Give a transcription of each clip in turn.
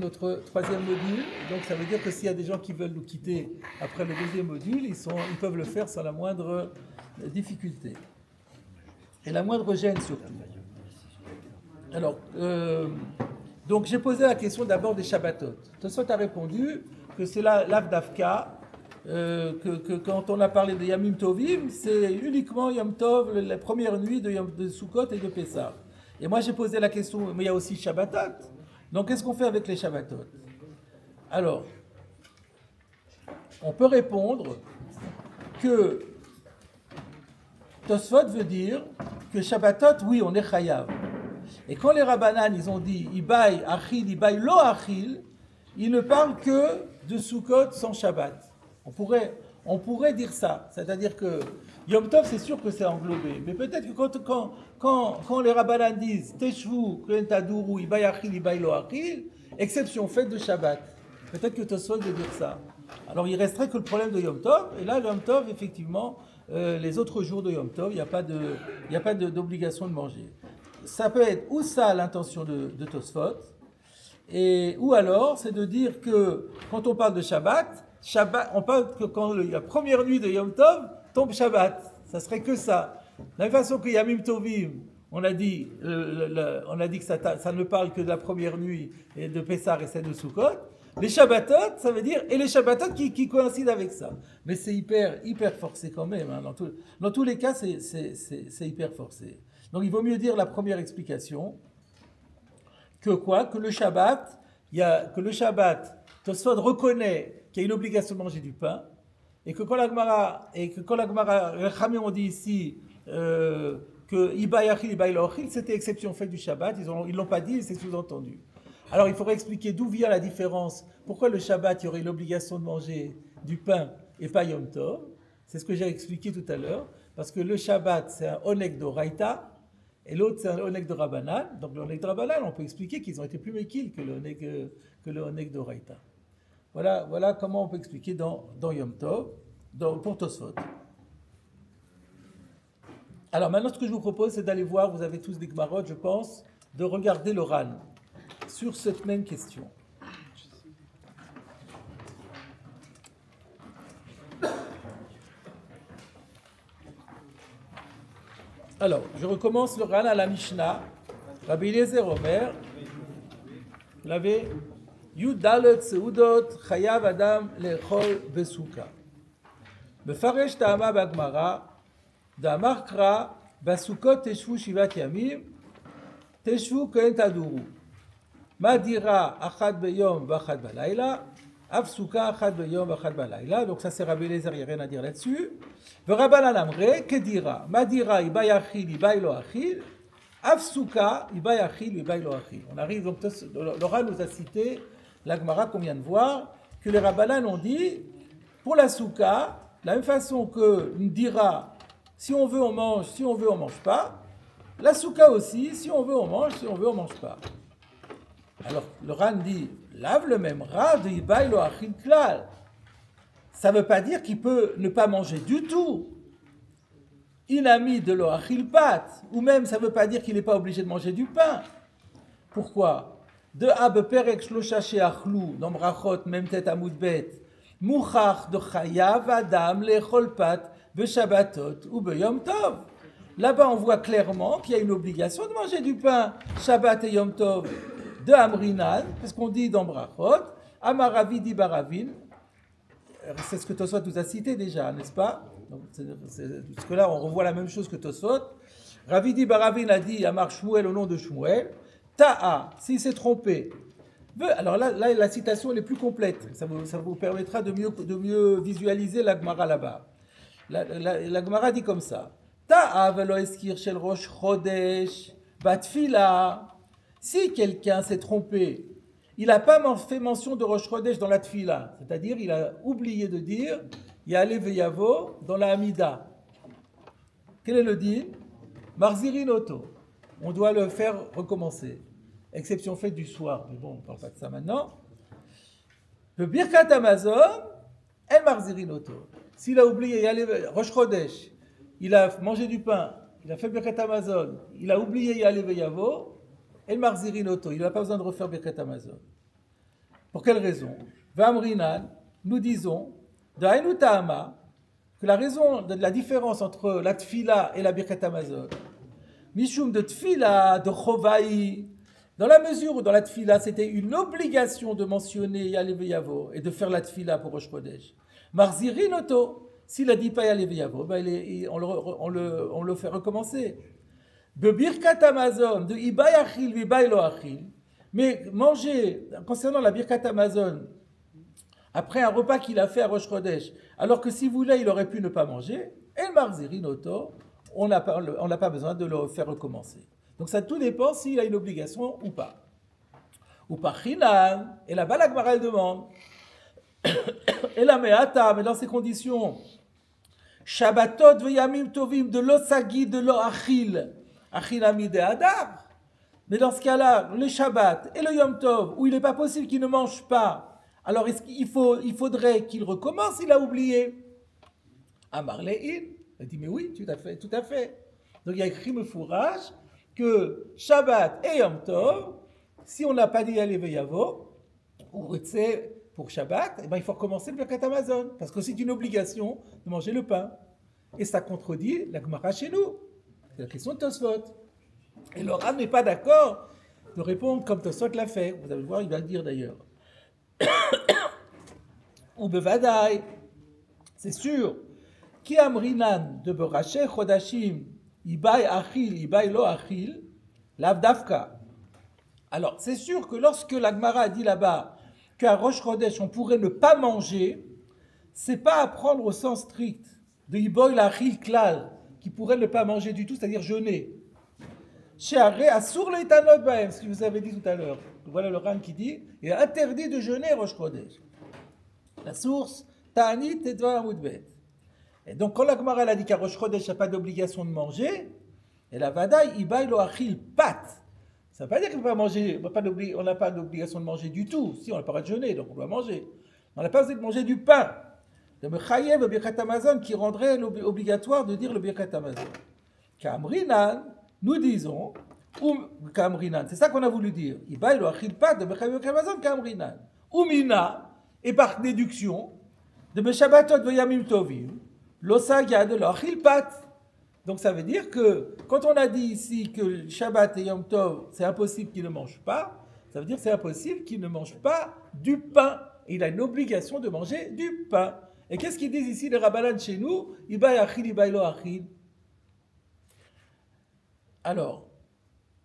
notre troisième module. Donc ça veut dire que s'il y a des gens qui veulent nous quitter après le deuxième module, ils peuvent le faire sans la moindre difficulté. Et la moindre gêne surtout. Alors, donc j'ai posé la question d'abord des Shabbatot. Tosfot a répondu que c'est l'Avdavka, que quand on a parlé de Yamim Tovim, c'est uniquement Yom Tov, la première nuit de Sukkot et de Pessah. Et moi j'ai posé la question, mais il y a aussi Shabbatot. Donc qu'est-ce qu'on fait avec les Shabbatot? Alors, on peut répondre que Tosfot veut dire que Shabbatot, oui, on est chayav. Et quand les Rabbanan, ils ont dit Ibaï Achil, Ibaï Lo Achil, ils ne parlent que de Sukkot sans Shabbat. On pourrait dire ça. C'est-à-dire que Yom Tov, c'est sûr que c'est englobé. Mais peut-être que quand les Rabbanan disent Teshvu, Kohen Taduru, Ibaï Achil, Ibaï Lo Achil, exception faite de Shabbat. Peut-être que Tosfot veut dire ça. Alors il resterait que le problème de Yom Tov. Et là, Yom Tov, effectivement, les autres jours de Yom Tov, il n'y a pas d'obligation de manger. Ça peut être ou ça l'intention de Tosfot, ou alors c'est de dire que quand on parle de Shabbat, on parle que quand la première nuit de Yom Tov tombe Shabbat. Ça serait que ça. De la même façon que Yamim Tovim, on a dit que ça ne parle que de la première nuit et de Pessah et celle de Sukkot. Les Shabbatot, ça veut dire, et les Shabbatot qui coïncident avec ça. Mais c'est hyper forcé quand même. Hein. Dans tous les cas, c'est hyper forcé. Donc il vaut mieux dire la première explication que quoi? Que le Shabbat, Tosfot reconnaît qu'il y a une obligation de manger du pain, et que quand la Gemara, les Chamim ont dit ici que Ibaï Achil, Ibaï Lo Achil, c'était exception faite du Shabbat, ils l'ont pas dit, c'est sous-entendu. Alors il faudrait expliquer d'où vient la différence, pourquoi le Shabbat, il y aurait l'obligation de manger du pain et pas Yom Tov. C'est ce que j'ai expliqué tout à l'heure, parce que le Shabbat, c'est un Oneg d'Oraïta, et l'autre, c'est un Oneg de Rabbanan. Donc le Oneg de Rabbanan, on peut expliquer qu'ils ont été plus méquils que le Oneg d'Oraïta. Voilà comment on peut expliquer dans Yom Tov, pour Tosfot. Alors maintenant, ce que je vous propose, c'est d'aller voir, vous avez tous des Gmarot, je pense, de regarder le Ran sur cette même question. Alors, je recommence le Ran à la Mishnah. Rabbi Eliezer Omer, vous l'avez? Yud Dalet Seudot Chayav Adam Lechol Besuka. Befaresh Ta'ama Bagmara, Damar Kra, Basukot Teshvu Shivat Yamim, Teshvu Kohen Taduru. Madira Achad Beyom Vachad Balayla, Afsuka Achad Beyom Vachad Balayla. Donc ça c'est Rabbi Eliezer, il n'y a rien à dire là-dessus. Rabbanan Amre, Kedira, Madira Ibaï Achil, Ibaï Lo Achil, Afsuka Ibaï Achil, Ibaï Lo Achil. On arrive donc, Laura nous a cité la Gemara qu'on vient de voir, que les Rabbanan ont dit, pour la Souka, de la même façon que Ndira, si on veut on mange, si on veut on mange pas, la Souka aussi, si on veut on mange, si on veut on mange pas. Alors le Ran dit, lave le même rat de Ibaï Lo Achil Klal. Ça ne veut pas dire qu'il peut ne pas manger du tout. Inami de Lo Achil Pat, ou même ça ne veut pas dire qu'il n'est pas obligé de manger du pain. Pourquoi? De Ab Perek Shlosha Sheachlu, dans Brachot, même tête à Moudbet, Mouchach de Chayav Adam Lechol Pat, Beshabbatot ou Beyom Tov. Là-bas, on voit clairement qu'il y a une obligation de manger du pain, Shabbat et Yom Tov, de Amrinan, parce qu'on dit dans Brachot, Amaravidi Baravin, c'est ce que Tosfot nous a cité déjà, n'est-ce pas? Parce que là, on revoit la même chose que Tosfot. Ravidi Baravin a dit Amar Shmuel au nom de Shmuel. Ta'a, s'il s'est trompé. Alors là, la citation elle est plus complète. Ça vous permettra de mieux visualiser la Gemara là-bas. La Gemara dit comme ça. Ta'a velo eskir shel rosh chodesh batfila. Si quelqu'un s'est trompé, il n'a pas fait mention de Rosh Chodesh dans la Tfila, c'est-à-dire il a oublié de dire Ya'ale ve'yavo dans la Hamida. Quel est le din? Marzirin oto. On doit le faire recommencer. Exception faite du soir, mais bon, on ne parle pas de ça maintenant. Le Birkat Amazon est Marzirin oto. S'il a oublié Ya'ale Rosh Chodesh, il a mangé du pain, il a fait Birkat Amazon, il a oublié Ya'ale ve'yavo, El Marzirin Oto, il n'a pas besoin de refaire Birkat Amazon. Pour quelle raison? Vamrinan, nous disons, de Hainu Ta'ama, que la raison de la différence entre la tfila et la birkat Hamazon, Mishum de tfila, de chovaï, dans la mesure où dans la tfila c'était une obligation de mentionner Yalev Yavo et de faire la tfila pour Rosh Chodesh. Marzirin Oto, s'il a dit pas Yalev Yavo, ben on le fait recommencer. De birkat Hamazon, de ibay achil, ibay lo achil, mais manger, concernant la birkat Hamazon, après un repas qu'il a fait à Rosh Chodesh, alors que si vous voulez, il aurait pu ne pas manger, et marzirin Oto, on n'a pas besoin de le faire recommencer. Donc ça tout dépend s'il a une obligation ou pas. Ou par chinan, et là-bas la Gemara demande, et la me'ata, mais dans ces conditions, Shabbatot v'yamim tovim, de l'osagi, de l'oachil, achinami de adar. Mais dans ce cas-là, le Shabbat et le Yom Tov, où il n'est pas possible qu'il ne mange pas, alors il faudrait qu'il recommence, il a oublié. Amar le'in, elle dit mais oui, tout à fait. Donc il y a écrit me fourrage que Shabbat et Yom Tov, si on n'a pas dit Yalev Yavo, ou pour Shabbat, eh ben, il faut recommencer le Birkat Hamazon, parce que c'est une obligation de manger le pain. Et ça contredit la Gemara chez nous. C'est la question de Tosfot. Et le Rav n'est pas d'accord de répondre comme Tosfot l'a fait. Vous allez voir, il va le dire d'ailleurs. Ou Bevadai, c'est sûr. Ki amrinan de Beraché Chodashim, Ibai Achil, Ibai Lo Achil, Lavdavka. Alors, c'est sûr que lorsque la Gemara a dit là-bas qu'à Rosh Chodesh, on pourrait ne pas manger, c'est pas à prendre au sens strict de Iboy Achil Klal, qui pourrait ne pas manger du tout, c'est-à-dire jeûner. Chez Aré, Asur le Itanot Baem, ce que je vous avais dit tout à l'heure. Voilà le Ran qui dit, il est interdit de jeûner Rosh Chodesh. La source, Ta'anit et Dvar Amudbet. Et donc, quand la Gemara a dit qu'à Rosh Chodesh, il n'y a pas d'obligation de manger, et la Vadaï, Ibaï lo achil pat. Ça ne veut pas dire qu'on ne peut pas manger, on n'a pas d'obligation de manger du tout. Si, on n'a pas de jeûner, donc on doit manger. On n'a pas besoin de manger du pain. De Mechayev, le Birkat Hamazon, qui rendrait obligatoire de dire le Birkat Hamazon. Kamrinan, nous disons, ou Kamrinan, c'est ça qu'on a voulu dire. Ibaï lo achil pat, de Mechayev le Birkat Hamazon, Kamrinan. Umina, et par déduction, de Meshabatot v'yamim tovim, l'osaga de l'achil pat. Donc ça veut dire que quand on a dit ici que Shabbat et Yom Tov, c'est impossible qu'il ne mange pas, ça veut dire que c'est impossible qu'il ne mange pas du pain. Et il a une obligation de manger du pain. Et qu'est-ce qu'ils disent ici les Rabbanan chez nous? Ibai achil, ibai lo achil. Alors,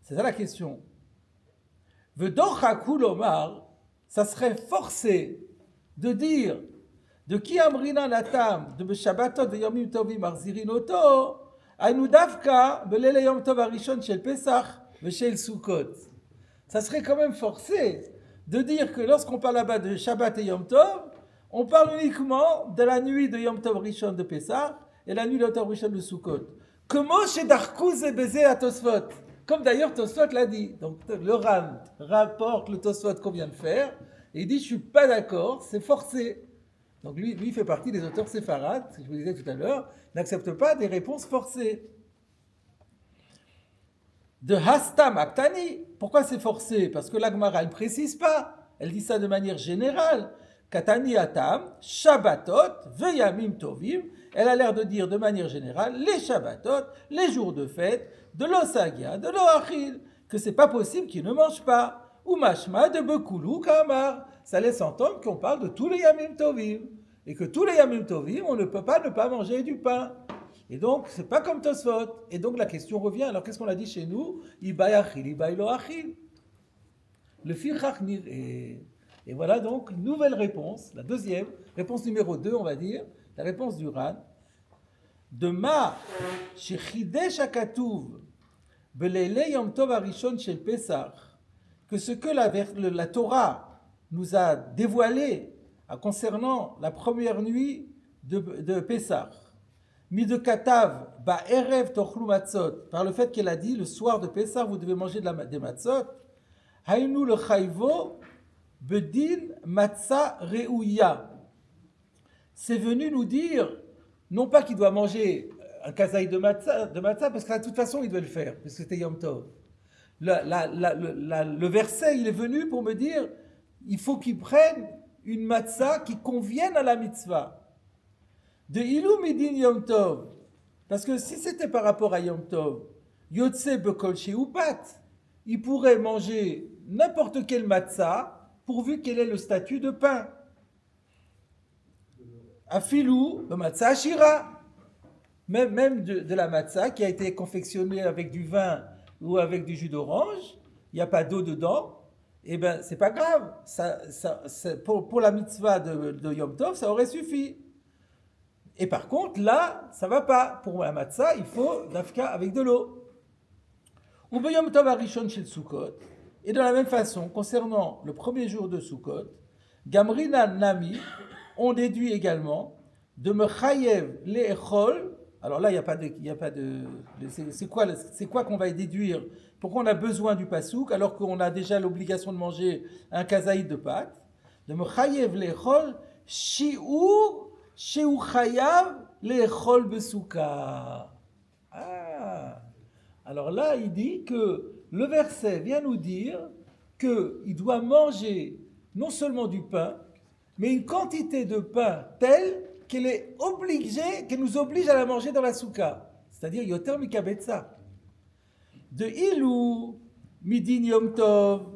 c'est ça la question. V'dochakul omar, ça serait forcé de dire de qui amrina natam de Shabbatot de Yomim Tovim Marzirin Oto, Ainu Davka, Belele Yom Tov Arishon Shel Pesach, Shel Sukkot. Ça serait quand même forcé de dire que lorsqu'on parle là-bas de Shabbat et Yom Tov, on parle uniquement de la nuit de Yom Tov Rishon de Pesach et la nuit de Yom Tov Rishon de Sukkot. Comment chez Darkouz et Bézé à Tosfot? Comme d'ailleurs Tosfot l'a dit. Donc le Ram rapporte le Tosfot qu'on vient de faire et il dit je suis pas d'accord, c'est forcé. Donc lui, il fait partie des auteurs séfarades, je vous disais tout à l'heure, n'accepte pas des réponses forcées. De Hastam Aktani, pourquoi c'est forcé? Parce que la Gemara ne précise pas, elle dit ça de manière générale. Katani Atam, Shabbatot, Veyamim Tovim, elle a l'air de dire de manière générale les Shabbatot, les jours de fête, de l'Osagia, de l'Oachil, que c'est pas possible qu'ils ne mangent pas. Ou Mashma de Bekoulou Kamar. Ça laisse entendre qu'on parle de tous les Yamim Tovim. Et que tous les Yamim Tovim, on ne peut pas ne pas manger du pain. Et donc, c'est pas comme Tosfot. Et donc, la question revient. Alors, qu'est-ce qu'on a dit chez nous? Ibai achil, ibai lo achil. Le fichach nir. Et voilà donc une nouvelle réponse. La deuxième, réponse numéro 2, on va dire. La réponse du Ran. De ma shechidesh hakatuv beleile yom tov arishon shel Pesach. Que ce que la Torah nous a dévoilé concernant la première nuit de Pessah, mi de Katav, ba erev tochlu matzot, par le fait qu'elle a dit le soir de Pessah vous devez manger des matzot, hainu le chayvo bedin matzah reouya. C'est venu nous dire non pas qu'il doit manger un kazaï de matzah parce que de toute façon il devait le faire parce que c'était Yom Tov. Le verset, il est venu pour me dire, il faut qu'ils prennent une matzah qui convienne à la mitzvah. De Ilou Midin Yom Tov. Parce que si c'était par rapport à Yom Tov, Yotse Bekol Sheupat, il pourrait manger n'importe quelle matzah, pourvu qu'elle ait le statut de pain. Afilou, le matzah Ashira. Même de la matzah qui a été confectionnée avec du vin ou avec du jus d'orange, il n'y a pas d'eau dedans, et bien c'est pas grave. Pour la mitzvah de Yom Tov, ça aurait suffi. Et par contre, là, ça ne va pas. Pour la matzah, il faut dafka avec de l'eau. Ou Yom Tov Arishon Shel Sukkot. Et de la même façon, concernant le premier jour de Sukkot, Gamrina Nami, on déduit également de Mechayev Le'echol. Alors là, il n'y a pas de c'est quoi qu'on va déduire? Pourquoi on a besoin du pasouk alors qu'on a déjà l'obligation de manger un kazaïd de pâte? De Mechayev Le'echol Shi'ur Sheu Chayav Le'echol Besouka. Ah. Alors là, il dit que le verset vient nous dire qu'il doit manger non seulement du pain, mais une quantité de pain telle qu'elle nous oblige à la manger dans la souka. C'est-à-dire Yoter Mikabetza. De Ilou, Midin Yom Tov.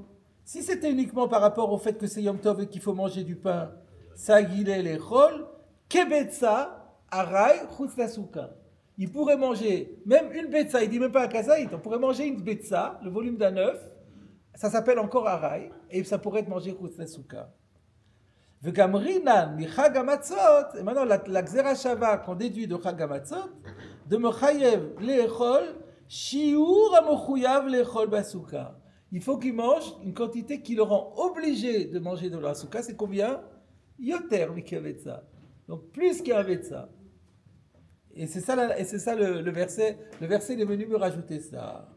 Si c'était uniquement par rapport au fait que c'est Yom Tov et qu'il faut manger du pain, Sagile Lechol, Kebetza, Arai, Chutz la souka. Il pourrait manger même une betza, il dit même pas un kazaït, on pourrait manger une betza, le volume d'un œuf, ça s'appelle encore Arai, et ça pourrait être mangé Chutz la souka. Vegamrinan, mi Chag HaMatzot, et maintenant la Gzera Shava qu'on déduit de Chag HaMatzot, de Mechayev Le'echol, Shiur HaMochuyav Le'echol Basouka. Il faut qu'il mange une quantité qui le rend obligé de manger de la souka, c'est combien? Yoter Mikavetza. Donc plus qu'un Vetza. Et c'est ça le verset. Le verset est venu me rajouter ça.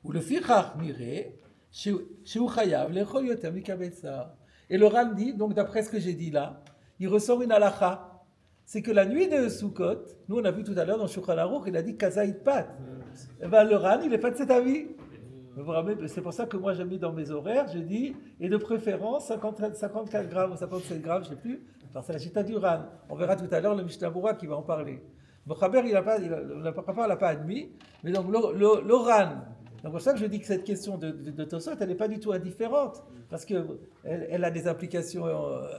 Ou le Fichach Mire, Sheu Chayav Le'echol Yoter Mikavetza. Et le Ran dit, donc d'après ce que j'ai dit là, il ressort une halakha. C'est que la nuit de Sukkot, nous on a vu tout à l'heure dans Shulchan Aruch, il a dit Kazaït Pat. Et bien le Ran, il n'est pas de cet avis. C'est pour ça que moi j'ai mis dans mes horaires, je dis, et de préférence 54 grammes ou 57 grammes, je ne sais plus, parce que c'est la chita du Ran. On verra tout à l'heure le Mishnah Berurah qui va en parler. Mochaber, il n'a pas admis, mais donc le Ran. Donc c'est pour ça que je dis que cette question de Tosot, elle n'est pas du tout indifférente, parce qu'elle a des implications,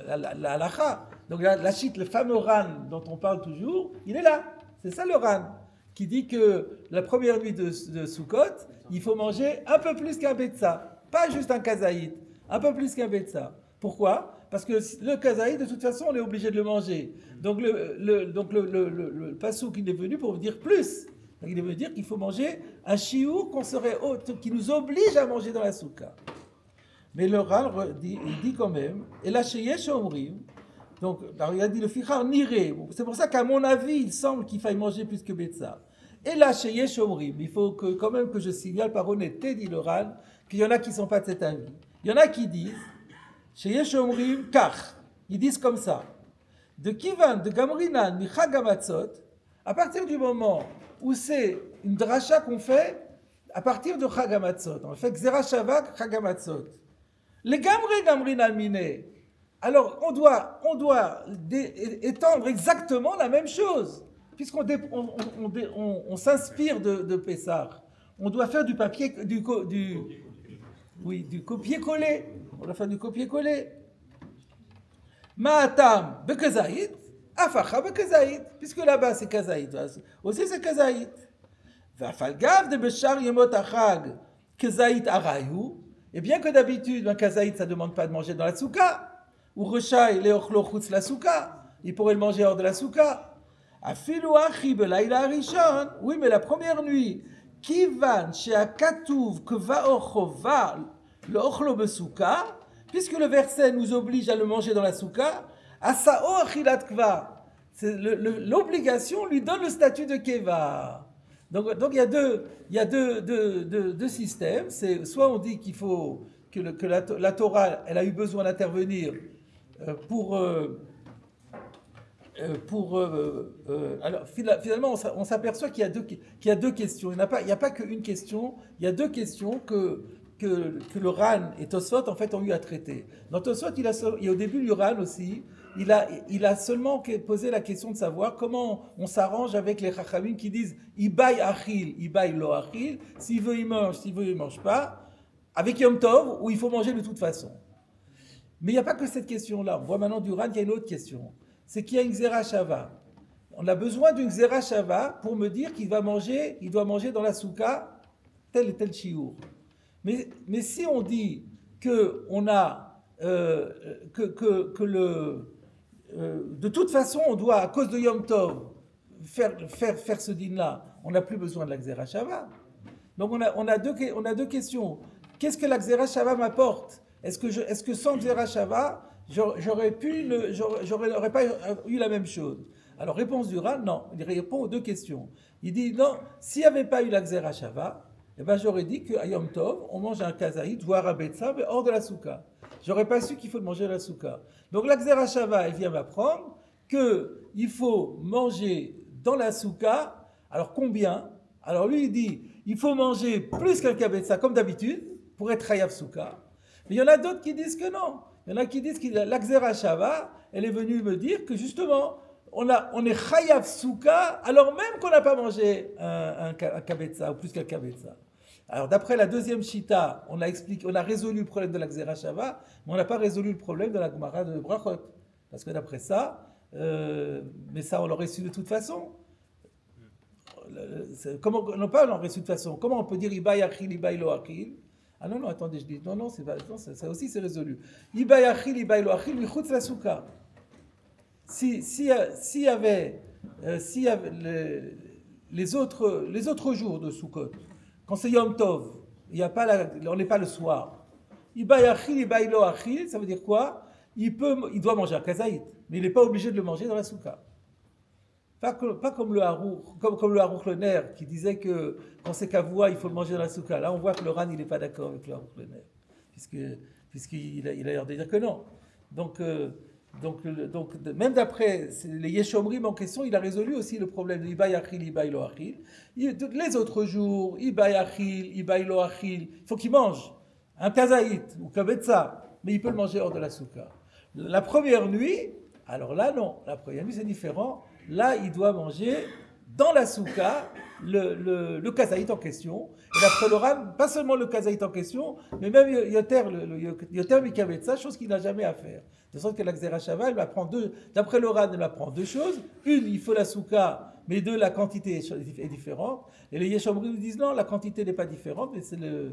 la halakha. Donc la chite, le fameux Ran dont on parle toujours, il est là. C'est ça le Ran, qui dit que la première nuit de Sukkot, il faut manger un peu plus qu'un betza, pas juste un kazaïd, un peu plus qu'un betza. Pourquoi? Parce que le kazaïd, de toute façon, on est obligé de le manger. Donc le pasouk, il est venu pour dire plus. Donc, il veut dire qu'il faut manger un chiour qui nous oblige à manger dans la souka. Mais le Ran il dit quand même, et là chez Yesh Omrim, donc il a dit le Fichar Niré, c'est pour ça qu'à mon avis, il semble qu'il faille manger plus que Betza. Et là chez Yesh Omrim, il faut quand même que je signale par honnêteté, dit le Ran, qu'il y en a qui ne sont pas de cet avis. Il y en a qui disent, chez Yesh Omrim, Kach, ils disent comme ça, de Kivan, de Gamrinan, Micha Gamatzot, à partir du moment où c'est une dracha qu'on fait à partir de Chag HaMatzot. On fait Gzera Shavak, Chag HaMatzot. Les Gamrin Almine. Alors, on doit étendre exactement la même chose. Puisqu'on s'inspire de Pessah. On doit faire du copier-coller. On doit faire du copier-coller. Ma'atam bekezaït. Afacha bekezaït, puisque là-bas c'est kazaït, aussi c'est kazaït. Vafalgav de beshar yemot achag kazaït arayou, et bien que d'habitude un kazaït ça ne demande pas de manger dans la souka, ou rechaï leochlo chutz la souka, il pourrait le manger hors de la souka. Afilu achi belayla arishon, oui mais la première nuit, kivan sheakatuv kvaochova leochlo besouka, puisque le verset nous oblige à le manger dans la souka. Asao achilat kva, l'obligation lui donne le statut de keva. Donc il y a deux systèmes. C'est soit on dit qu'il faut que la Torah elle a eu besoin d'intervenir alors finalement on s'aperçoit qu'il y a deux questions. Il n'y a pas qu'une question. Il y a deux questions que le Ran et Tosfot en fait ont eu à traiter. Dans Tosfot, et au début du Ran aussi, il a seulement posé la question de savoir comment on s'arrange avec les Chachamim qui disent Ibaï Achil, Ibaï Lo Achil, s'il veut il mange, s'il veut il mange pas, avec Yom Tov, où il faut manger de toute façon. Mais il n'y a pas que cette question-là. On voit maintenant du Ran qu'il y a une autre question. C'est qu'il y a une Xera Shava. On a besoin d'une Xera Shava pour me dire qu'il doit manger dans la souka tel et tel chiour. Mais si on dit que on a de toute façon on doit à cause de Yom Tov faire ce din-là, on n'a plus besoin de la Xera Shava. Donc on a deux questions. Qu'est-ce que la Xera Shava m'apporte? Est-ce que sans Xera Shava, j'aurais pas eu la même chose? Alors réponse du Ran, non. Il répond aux deux questions. Il dit non, s'il n'y avait pas eu la Xera Shava, eh ben j'aurais dit qu'à Yom Tov, on mange un kazaït, voire un betza, mais hors de la souka. J'aurais pas su qu'il faut le manger à la souka. Donc la Xera Shava, elle vient m'apprendre qu'il faut manger dans la souka. Alors combien? Alors lui, il dit, il faut manger plus qu'un kabetza, comme d'habitude, pour être chayav souka. Mais il y en a d'autres qui disent que non. Il y en a qui disent que la Xera Shava, elle est venue me dire que justement, on est chayav souka, alors même qu'on n'a pas mangé un kabetza, ou plus qu'un kabetza. Alors d'après la deuxième shita, on a résolu le problème de la Xera Shava, mais on n'a pas résolu le problème de la Gemara de Brachot. Parce que d'après ça, mais ça on l'aurait su de toute façon. Comment on l'aurait su de toute façon? Comment on peut dire Ibaï Achil, Ibaï Lo Achil? Ah non, attendez, je dis, non, ça aussi c'est résolu. Ibaï Achil, Ibaï Lo Achil, Michutz la Souka. S'il y avait les autres jours de Sukkot, quand c'est Yom Tov, on n'est pas le soir. Ibaï Achil, Ibaï Lo Achil, ça veut dire quoi? Il doit manger un kazaït, mais il n'est pas obligé de le manger dans la souka. Pas comme le Harouk le Ner, qui disait que quand c'est kavua, il faut le manger dans la souka. Là, on voit que le Ran, il n'est pas d'accord avec le Harouk le Ner, puisqu'il a l'air de dire que non. Donc, même d'après les Yeshomrim en question, il a résolu aussi le problème de Ibaï Achil, Ibaï Lo Achil. Les autres jours, Ibaï Achil, Ibaï Lo Achil, il faut qu'il mange un kazaït ou kabetza, mais il peut le manger hors de la souka. La première nuit, alors là non, la première nuit c'est différent. Là, il doit manger dans la souka le kazaït en question. Et d'après le Ran, pas seulement le kazaït en question, mais même yoter mikabetza, chose qu'il n'a jamais à faire. De sorte que la Xera Shava, elle m'apprend d'après le Ran, elle m'apprend deux choses. Une, il faut la souka, mais deux, la quantité est différente. Et les Yeshomrim disent non, la quantité n'est pas différente, mais ce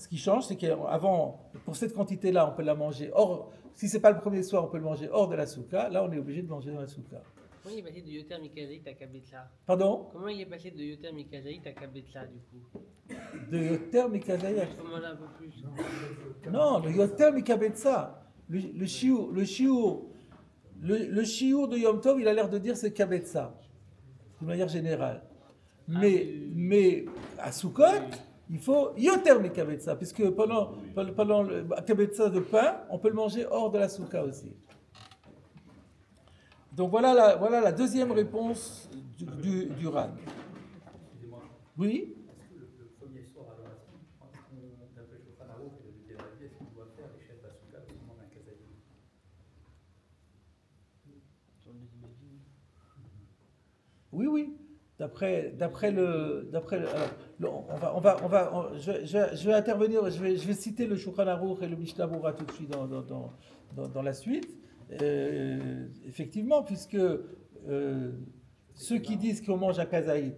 qui change, c'est qu'avant, pour cette quantité-là, on peut la manger hors. Si c'est pas le premier soir, on peut le manger hors de la souka. Là, on est obligé de manger dans la souka. Comment il est passé de Yoter Mikazaït à Kabetla? Pardon? Comment il est passé de Yoter Mikazaït à Kabetla du coup? De Yoter Mikazaït. Il faut manger un peu plus. Non, le Yoter Mikabetza. Le chiour de Yom Tov, il a l'air de dire c'est Kabetza, de manière générale. Mais à Sukkot, il faut Yoter Mikabetza, puisque pendant le Kabetza de pain, on peut le manger hors de la Souka aussi. Donc voilà la deuxième réponse du Ran. Oui? Est-ce que le premier soir, alors, est-ce qu'on d'après le Shulchan Aruch et le Deravi, est-ce qu'on doit faire les chefs à Souka parce qu'on mange un kazaït? Oui. Je vais intervenir, je vais citer le Shulchan Aruch et le Mishnah Berurah tout de suite dans la suite. Effectivement, puisque ceux qui disent qu'on mange un kazaït,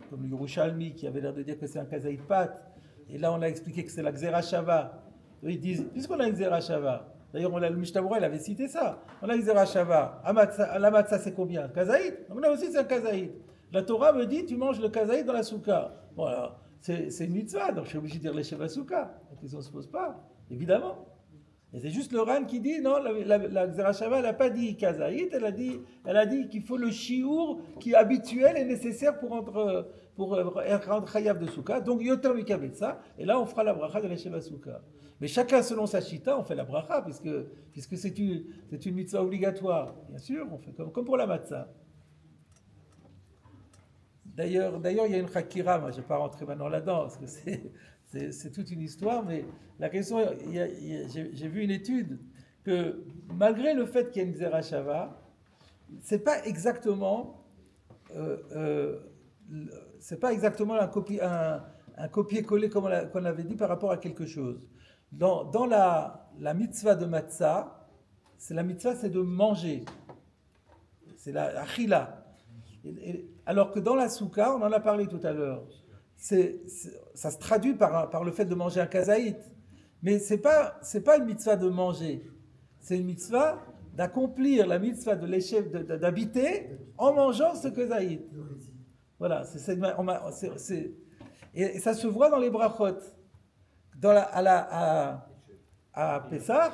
comme le Yerushalmi qui avait l'air de dire que c'est un kazaït pâte, et là on a expliqué que c'est la Xera Shava, ils disent, puisqu'on a une Xera Shava, d'ailleurs le Mishnah Berurah il avait cité ça, on a une Xera Shava, la matzah c'est combien? Kazaït? On a aussi c'est un kazaït. La Torah me dit tu manges le kazaït dans la souka. Voilà, c'est une mitzvah, donc je suis obligé de dire les chefs à souka. La question ne se pose pas, évidemment. Et c'est juste le Ran qui dit, non, la Xera Shava, elle n'a pas dit kazaït, elle a dit qu'il faut le chiour qui est habituel et nécessaire pour rendre chayav de souka. Donc yoter mikabetza, et là on fera la bracha de la sheva souka. Mais chacun selon sa chita, on fait la bracha, puisque c'est une mitzvah obligatoire. Bien sûr, on fait comme pour la matzah. D'ailleurs, il y a une Hakira, moi je ne vais pas rentrer maintenant là-dedans, parce que c'est toute une histoire, mais la question, j'ai vu une étude que malgré le fait qu'il y ait une Xera Shava, c'est pas exactement, euh, euh, c'est pas exactement un copier-coller comme on avait dit par rapport à quelque chose. Dans la mitzvah de matzah, la mitzvah c'est de manger, c'est la achila. Alors que dans la soukha, on en a parlé tout à l'heure, ça se traduit par le fait de manger un kazaït. Mais c'est pas une mitzvah de manger, c'est une mitzvah d'accomplir la mitzvah d'habiter en mangeant ce kazaït. Voilà, et ça se voit dans les brachot. À Pessah,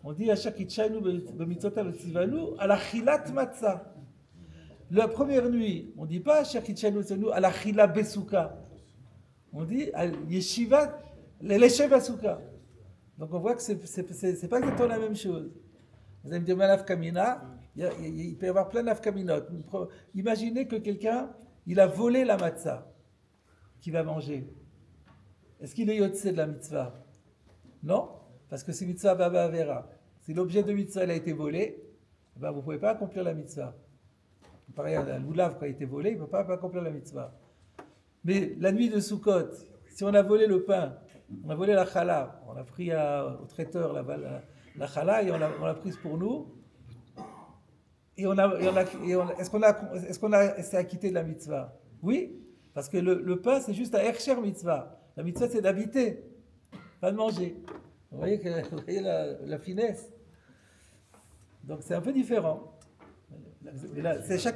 on dit Ashakitchainu b'mitzotav tzivanu à la chilat matzah. La première nuit, on ne dit pas Ashakitchainu tzivanu à la chila besouka. On dit à yeshiva, l'eshev asuka. Donc on voit que c'est pas exactement la même chose. Vous allez me dire, Manaf Kamina, il peut y avoir plein d'afkaminot. Imaginez que quelqu'un, il a volé la matzah qu'il va manger. Est-ce qu'il est yotse de la mitzvah? Non, parce que c'est mitzvah baba avera. Si l'objet de mitzvah il a été volé, ben vous ne pouvez pas accomplir la mitzvah. Pareil, un loulav qui a été volé, il ne peut pas accomplir la mitzvah. Mais la nuit de Sukkot, si on a volé le pain, on a volé la challah, on a pris au traiteur la challah et on l'a prise pour nous, est-ce qu'on s'est acquitté de la mitzvah? Oui, parce que le pain c'est juste un ercher mitzvah. La mitzvah c'est d'habiter, pas de manger. Vous voyez la finesse. Donc c'est un peu différent. Mais là, mais ça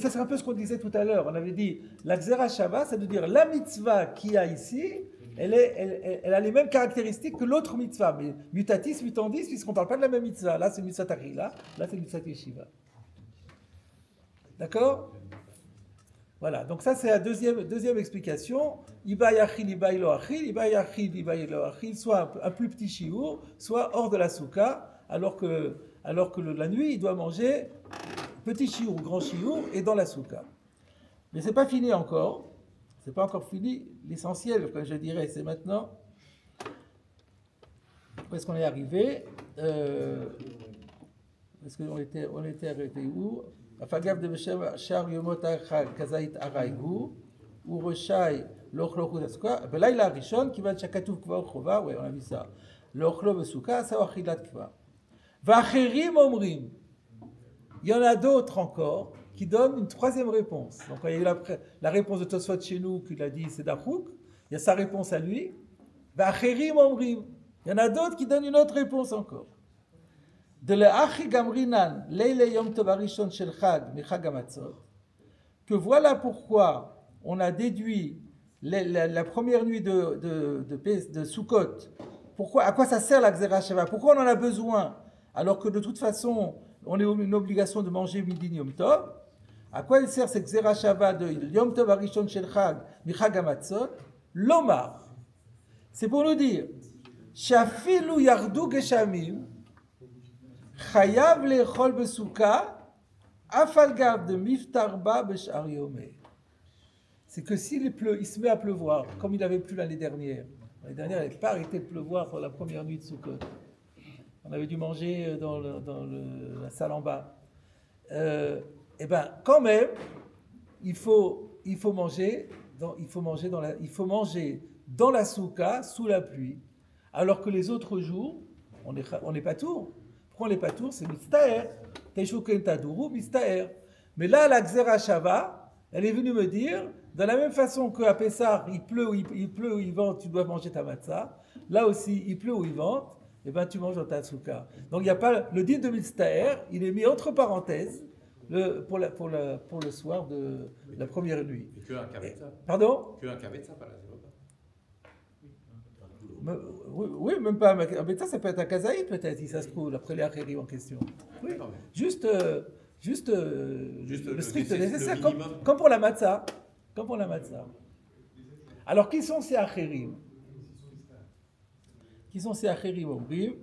c'est un peu ce qu'on disait tout à l'heure. On avait dit la Xera Shava, c'est de dire la mitzvah qu'il y a ici, elle a les mêmes caractéristiques que l'autre mitzvah, mais mutatis mutandis, puisqu'on ne parle pas de la même mitzvah. Là c'est mitzvah Tarila, là c'est mitzvah Yeshiva. D'accord? Voilà, donc ça c'est la deuxième explication. Iba yachil, iba ilo achil, iba yachil, iba ilo achil, soit un plus petit shiur, soit hors de la soukha, alors que la nuit il doit manger petit shiur ou grand shiur et dans la soukha. Mais c'est pas fini encore, c'est pas encore fini. L'essentiel, comme je dirais, c'est maintenant. Où est-ce qu'on est arrivé? Est-ce qu'on était arrêté où? Afagav de Beshem Shar Yomot Achal Kazait Araigu ou Roshai Lochlo Suka. Là il a Rishon qui va Chakatouf Kva Chova. Ouais, on a vu ça. Lochlo Suka, ça va Chilat Kva. Vacherim Omrim. Il y en a d'autres encore qui donnent une troisième réponse. Donc il y a eu la réponse de Tosfot chez nous qu'il a dit c'est Dachouk. Il y a sa réponse à lui. Vacherim Omrim. Il y en a d'autres qui donnent une autre réponse encore. De l'Achi Gamrinan, Leile Yom Tov Arishon Shel Chag, Mechag HaMatzot, que voilà pourquoi on a déduit la première nuit de Sukkot. Pourquoi, à quoi ça sert la Xera Shava? Pourquoi on en a besoin alors que de toute façon on est une obligation de manger Midin Yom Tov? À quoi il sert cette Xera Shava de Yom Tov Arishon Shel Chag, Mechag HaMatzot? L'Omar. C'est pour nous dire, Shafilu Yardu Geshamim, Chayav lechol besouka, afalgav de miftarba beshar yomeh. C'est que s'il pleut, il se met à pleuvoir, comme il avait plu l'année dernière. L'année dernière, il n'avait pas arrêté de pleuvoir pour la première nuit de Sukkot. On avait dû manger dans la salle en bas. Et bien, quand même, il faut manger dans la soukha sous la pluie, alors que les autres jours, on n'est pas tour. Pourquoi on n'est pas tour? C'est mistaer. Teshuken taduru, mistaer. Mais là, la Xera Shava, elle est venue me dire, de la même façon qu'à Pessah, il pleut ou il vente, tu dois manger ta matzah. Là aussi, il pleut ou il vente, et ben tu manges dans ta soukha. Donc il n'y a pas le din de mistaer, il est mis entre parenthèses pour le soir de la première nuit. Et que un kavetza. Pardon? Que un kavetza, pas la zéro. Oui, même pas. Mais ça peut être un kazaït peut-être, si ça se trouve, après les achérim en question. Oui. Juste le strict nécessaire, comme pour la matzah. Alors, qui sont ces achérim? Qui sont ces achérim au Brim?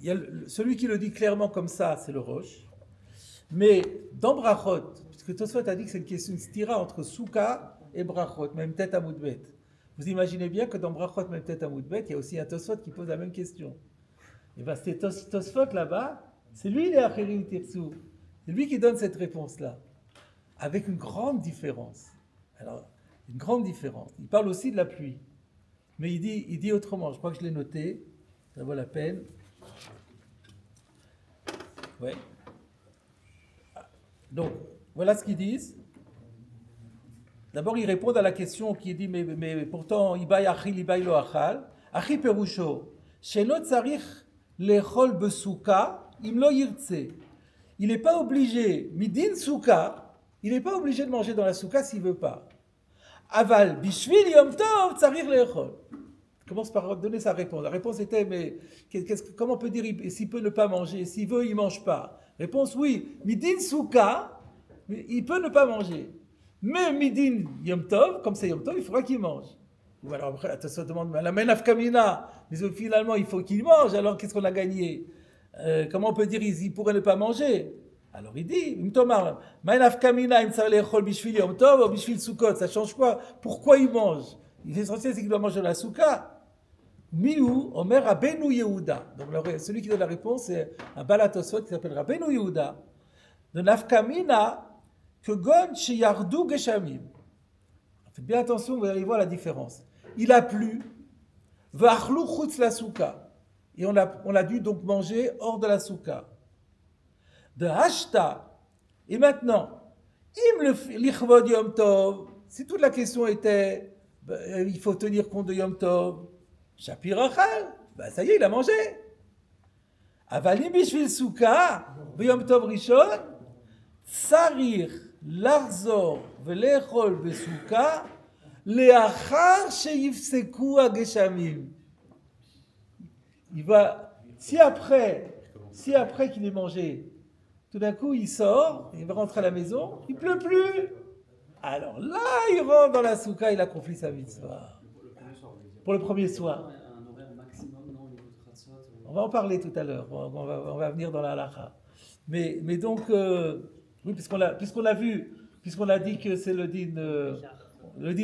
y a celui qui le dit clairement comme ça, c'est le Rosh. Mais dans Brachot, puisque Tosfot a dit que c'est une question de stira entre Souka et Brachot, même tête à Moudbet. Vous imaginez bien que dans Brachot, même tête à Moudbet, il y a aussi un Tosfot qui pose la même question. Et bien c'est Tosfot là-bas, c'est lui les Acherim Tirsou. C'est lui qui donne cette réponse-là, avec une grande différence. Alors, une grande différence. Il parle aussi de la pluie, mais il dit autrement. Je crois que je l'ai noté, ça vaut la peine. Ouais. Donc, voilà ce qu'ils disent. D'abord, ils répondent à la question qui dit mais pourtant, Ibai achil, Ibai lo achal. Achi perusho, sheno tzarich lechol besouka, im lo yirtse. Il n'est pas obligé, midin souka, il n'est pas obligé de manger dans la souka s'il ne veut pas. Aval, bishvil yom tov, tzarich lechol. Il commence par donner sa réponse. La réponse était, mais comment on peut dire s'il peut ne pas manger, s'il veut, il ne mange pas. Réponse, oui, midin souka, il peut ne pas manger. Mais midin yom tov, comme c'est yom tov, il faudra qu'il mange. Ou alors après, ça se demande, la menaf kamina, mais finalement, il faut qu'il mange, alors qu'est-ce qu'on a gagné? Comment on peut dire il pourrait ne pas manger? Alors il dit, menaf kamina, im tsar lechol bishvil yom tov ou bishvil sukkot, ça change quoi? Pourquoi il mange? L'essentiel, c'est qu'il doit manger la souka. Miou, Omer Rabbeinu Yehuda. Donc celui qui donne la réponse, c'est un balatosot qui s'appelle Rabbeinu Yehuda. De Nafkamina, que gon sheyardu geshamim. Faites bien attention, vous allez voir la différence. Il a plu, v'achlu chutz la souka. Et on a dû donc manger hors de la souka. De Hashta. Et maintenant, im lichvod yom tov. Si toute la question était, il faut tenir compte de yom tov. Shapir achal, ça y est, il a mangé. Avalim bishvil souka, b'yom tov rishon, sarir larzor velechol besouka, leachar sheyifseku ageshamim. Il va, si après qu'il ait mangé, tout d'un coup il sort, il va rentrer à la maison, il pleut plus. Alors là, il rentre dans la souka, il accomplit sa mitzvah. Pour le premier soir. On va en parler tout à l'heure. On va venir dans la halakha. Mais donc, oui, puisqu'on a vu, puisqu'on a dit que c'est le din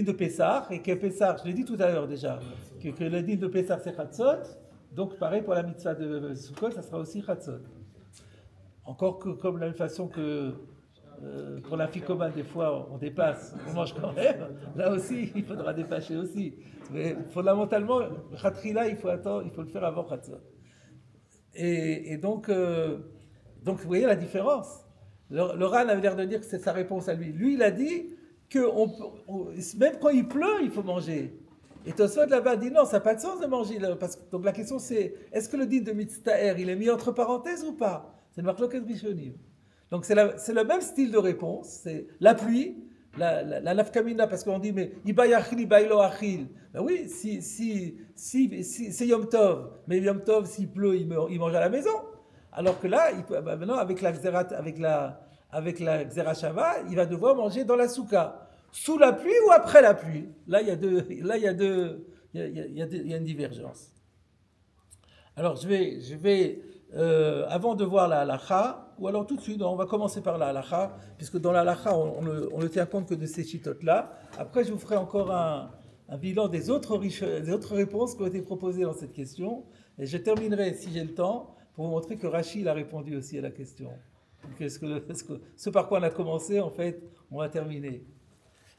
de Pessah, et que Pessah, je l'ai dit tout à l'heure déjà, que le din de Pessah c'est Chatzot, donc pareil pour la mitzvah de Sukkot, ça sera aussi Chatzot. Encore que comme de la même façon que pour la ficoma, des fois on dépasse, on mange quand même, là aussi il faudra dépasser aussi. Mais fondamentalement, Khatrila, il faut le faire avant Chatzot. Et donc, vous voyez la différence. Le Ran avait l'air de dire que c'est sa réponse à lui. Lui, il a dit que même quand il pleut, il faut manger. Et Tosfot là-bas dit non, ça n'a pas de sens de manger. Donc la question c'est, est-ce que le din de Mitztaher, il est mis entre parenthèses ou pas? C'est le Marloket Rishonim. Donc c'est le même style de réponse, c'est la pluie, la nafkamina, parce qu'on dit mais Ibai achil, Ibai lo achil. Ben oui, si c'est Yom Tov, mais Yom Tov s'il pleut, il mange à la maison. Alors que là, maintenant avec la Xera Shava, il va devoir manger dans la souka, sous la pluie ou après la pluie. Là il y a une divergence. Alors je vais avant de voir la halakha, ou alors tout de suite, on va commencer par la halakha, puisque dans la halakha, on ne tient compte que de ces chitotes-là. Après, je vous ferai encore un bilan des autres réponses qui ont été proposées dans cette question. Et je terminerai, si j'ai le temps, pour vous montrer que Rashi a répondu aussi à la question. Ce par quoi on a commencé, en fait, on va terminer.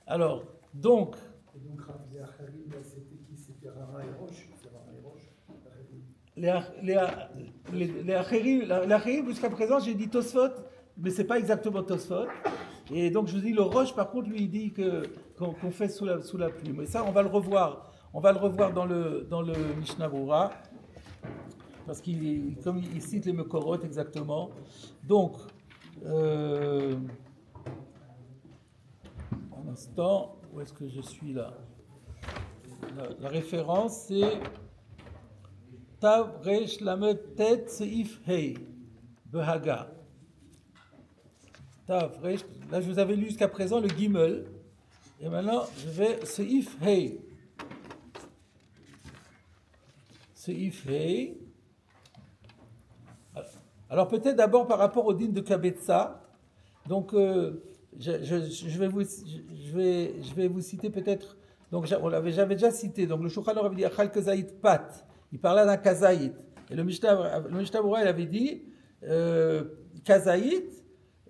Alors, donc... Et donc, les Acharim, c'était qui? C'était Rama et Roche. Les Acherim, jusqu'à présent, j'ai dit Tosfot, mais ce n'est pas exactement Tosfot. Et donc, je vous dis, le Roche, par contre, lui, il dit qu'on fait sous la pluie. Mais ça, on va le revoir. On va le revoir dans le Mishnah Brura, parce comme il cite les Mekorot exactement. Donc, un instant, où est-ce que je suis là? La référence, c'est Tav Resh Lamed Tet Seif Hei Behaga. Tav Resh. Là, je vous avais lu jusqu'à présent le Gimel. Et maintenant, je vais Seif Hei. Seif Hei. Alors peut-être d'abord par rapport au din de Kabetza. Donc je vais vous citer peut-être. Donc j'avais déjà cité. Donc le Shulchan Aruch avait dit Achal Kazait Pat. Il parlait d'un Kazait. Et le Mishnah Berurah il avait dit Kazait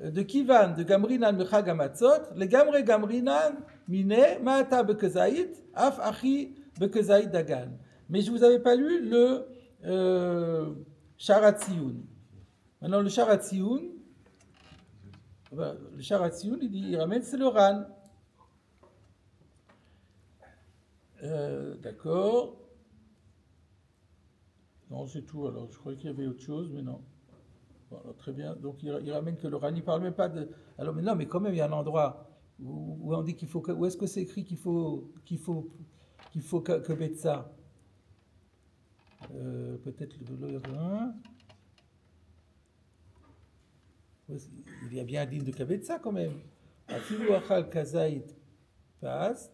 de Kivan de Gamrinan Mechag Hamatzot. Le Gamre Gamrinan Mine Maata Bekazait Af Achi Bekazait Dagan. Mais je vous avais pas lu le Sharat Tziyun. Maintenant le Sharat Tziyun. Le Sharat Tziyun, il ramène, c'est le Ran. D'accord. Non, c'est tout. Alors, je croyais qu'il y avait autre chose, mais non. Bon, alors, très bien. Donc, il ramène que le Ran. Il ne parle même pas de. Alors, mais non, mais quand même, il y a un endroit où on dit qu'il faut. Où est-ce que c'est écrit qu'il faut que Betsa peut-être le 1. Il y a bien un din de Kabetza quand même. Afilu achal kazait passe.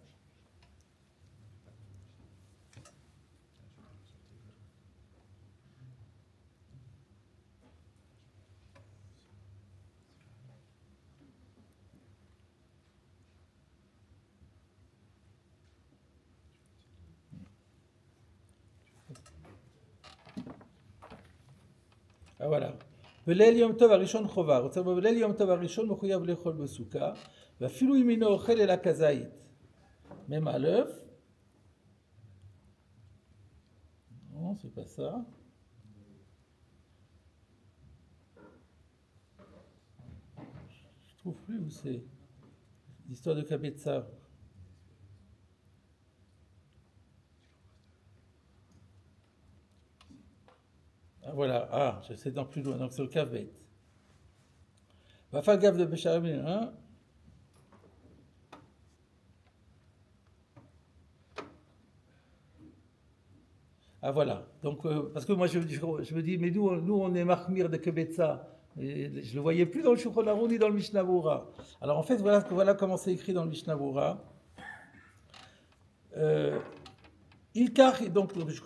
Ah voilà. בליל יום טוב הראשון חובה, רוצה בליל יום טוב הראשון מחויב לאכול בסוכה, ואפילו אם אינו אוכל אלא כזית. même à l'œuf. Non, c'est pas ça. Je trouve plus où c'est. L'histoire de Kabetza. Ah, voilà, je sais dans plus loin, donc c'est le Kavet. Va faire gaffe de Bécharim, hein. Ah voilà, donc parce que moi je me dis, mais nous on est Mahmir de Kebetza, et je le voyais plus dans le Shulchan Aruch ni dans le Mishnah Berurah. Alors en fait voilà comment c'est écrit dans le Mishnah Berurah. Ilkar, donc je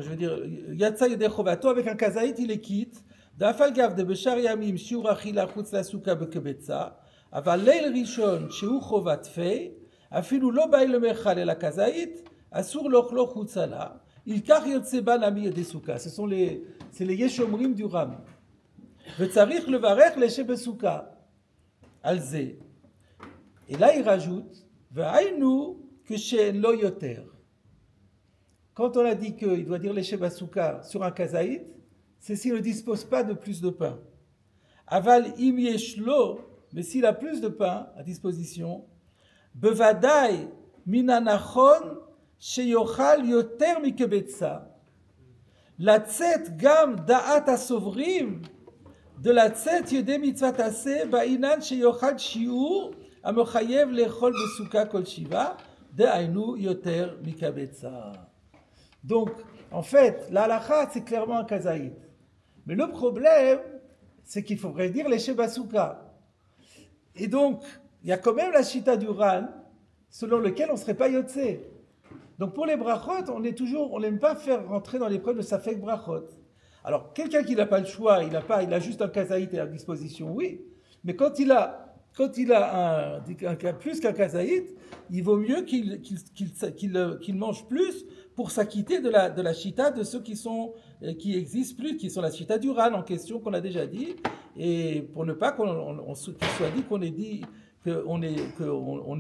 veux dire, Yatsa Yedechovato avec un kazaït il est quitte. D'afal gav de Beshar Yamim Shiur Achila Chutz La Suka Bekebetza. Aval Leil Rishon Sheu Chovat Fei. Afilu Lo Bay Le Mechal El Kazaït. Asur Lochlo Chutzala. Ilkar Yotzeba Nami Yedesuka. C'est les Yeshomrim du Ram. Vetzarich Levarech Leshe Besuka. Alze. Et là il rajoute Ve'ainu que She'en Lo Yoter. Quand on a dit qu'il doit dire l'éché basouka sur un kazaït, c'est s'il ne dispose pas de plus de pain. Aval im yeshlo, mais s'il a plus de pain à disposition, bevadai minanachon sheyochal yoter mikebetza. La tzet gam da'at asovrim de la tzet yede mitzvat aseh ba'inan sheyochal shiur amochayev lechol besouka kol shiva de ainu yoter mikebetza. Donc, en fait, la halakha, c'est clairement un kazaït. Mais le problème, c'est qu'il faudrait dire les shebasuka. Et donc, il y a quand même la shita du Ran, selon lequel on ne serait pas yotze. Donc, pour les brachot, on n'aime pas faire rentrer dans l'épreuve de safek brachot. Alors, quelqu'un qui n'a pas le choix, il a juste un kazaït à disposition, oui. Mais quand il a plus qu'un kazaït, il vaut mieux qu'il mange plus pour s'acquitter de la chita de ceux qui existent plus, qui sont la chita du Ran en question qu'on a déjà dit, et pour ne pas qu'il soit dit qu'on ait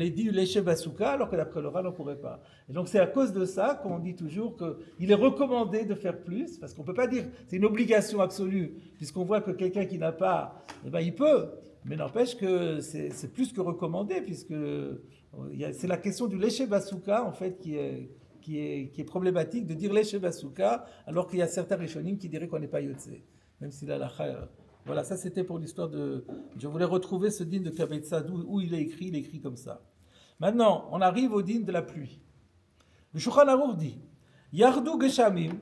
dit l'éché basuka alors que d'après le Ran on ne pourrait pas. Et donc c'est à cause de ça qu'on dit toujours qu'il est recommandé de faire plus, parce qu'on ne peut pas dire c'est une obligation absolue, puisqu'on voit que quelqu'un qui n'a pas, il peut. Mais n'empêche que c'est plus que recommandé, puisque c'est la question du léché basuka en fait qui est problématique de dire léché basuka alors qu'il y a certains rishonim qui diraient qu'on n'est pas yotze, même si la voilà, ça c'était pour l'histoire de. Je voulais retrouver ce din de Kabetza où il est écrit comme ça. Maintenant, on arrive au din de la pluie. Le Shulchan Aruch dit Yardu Geshamim.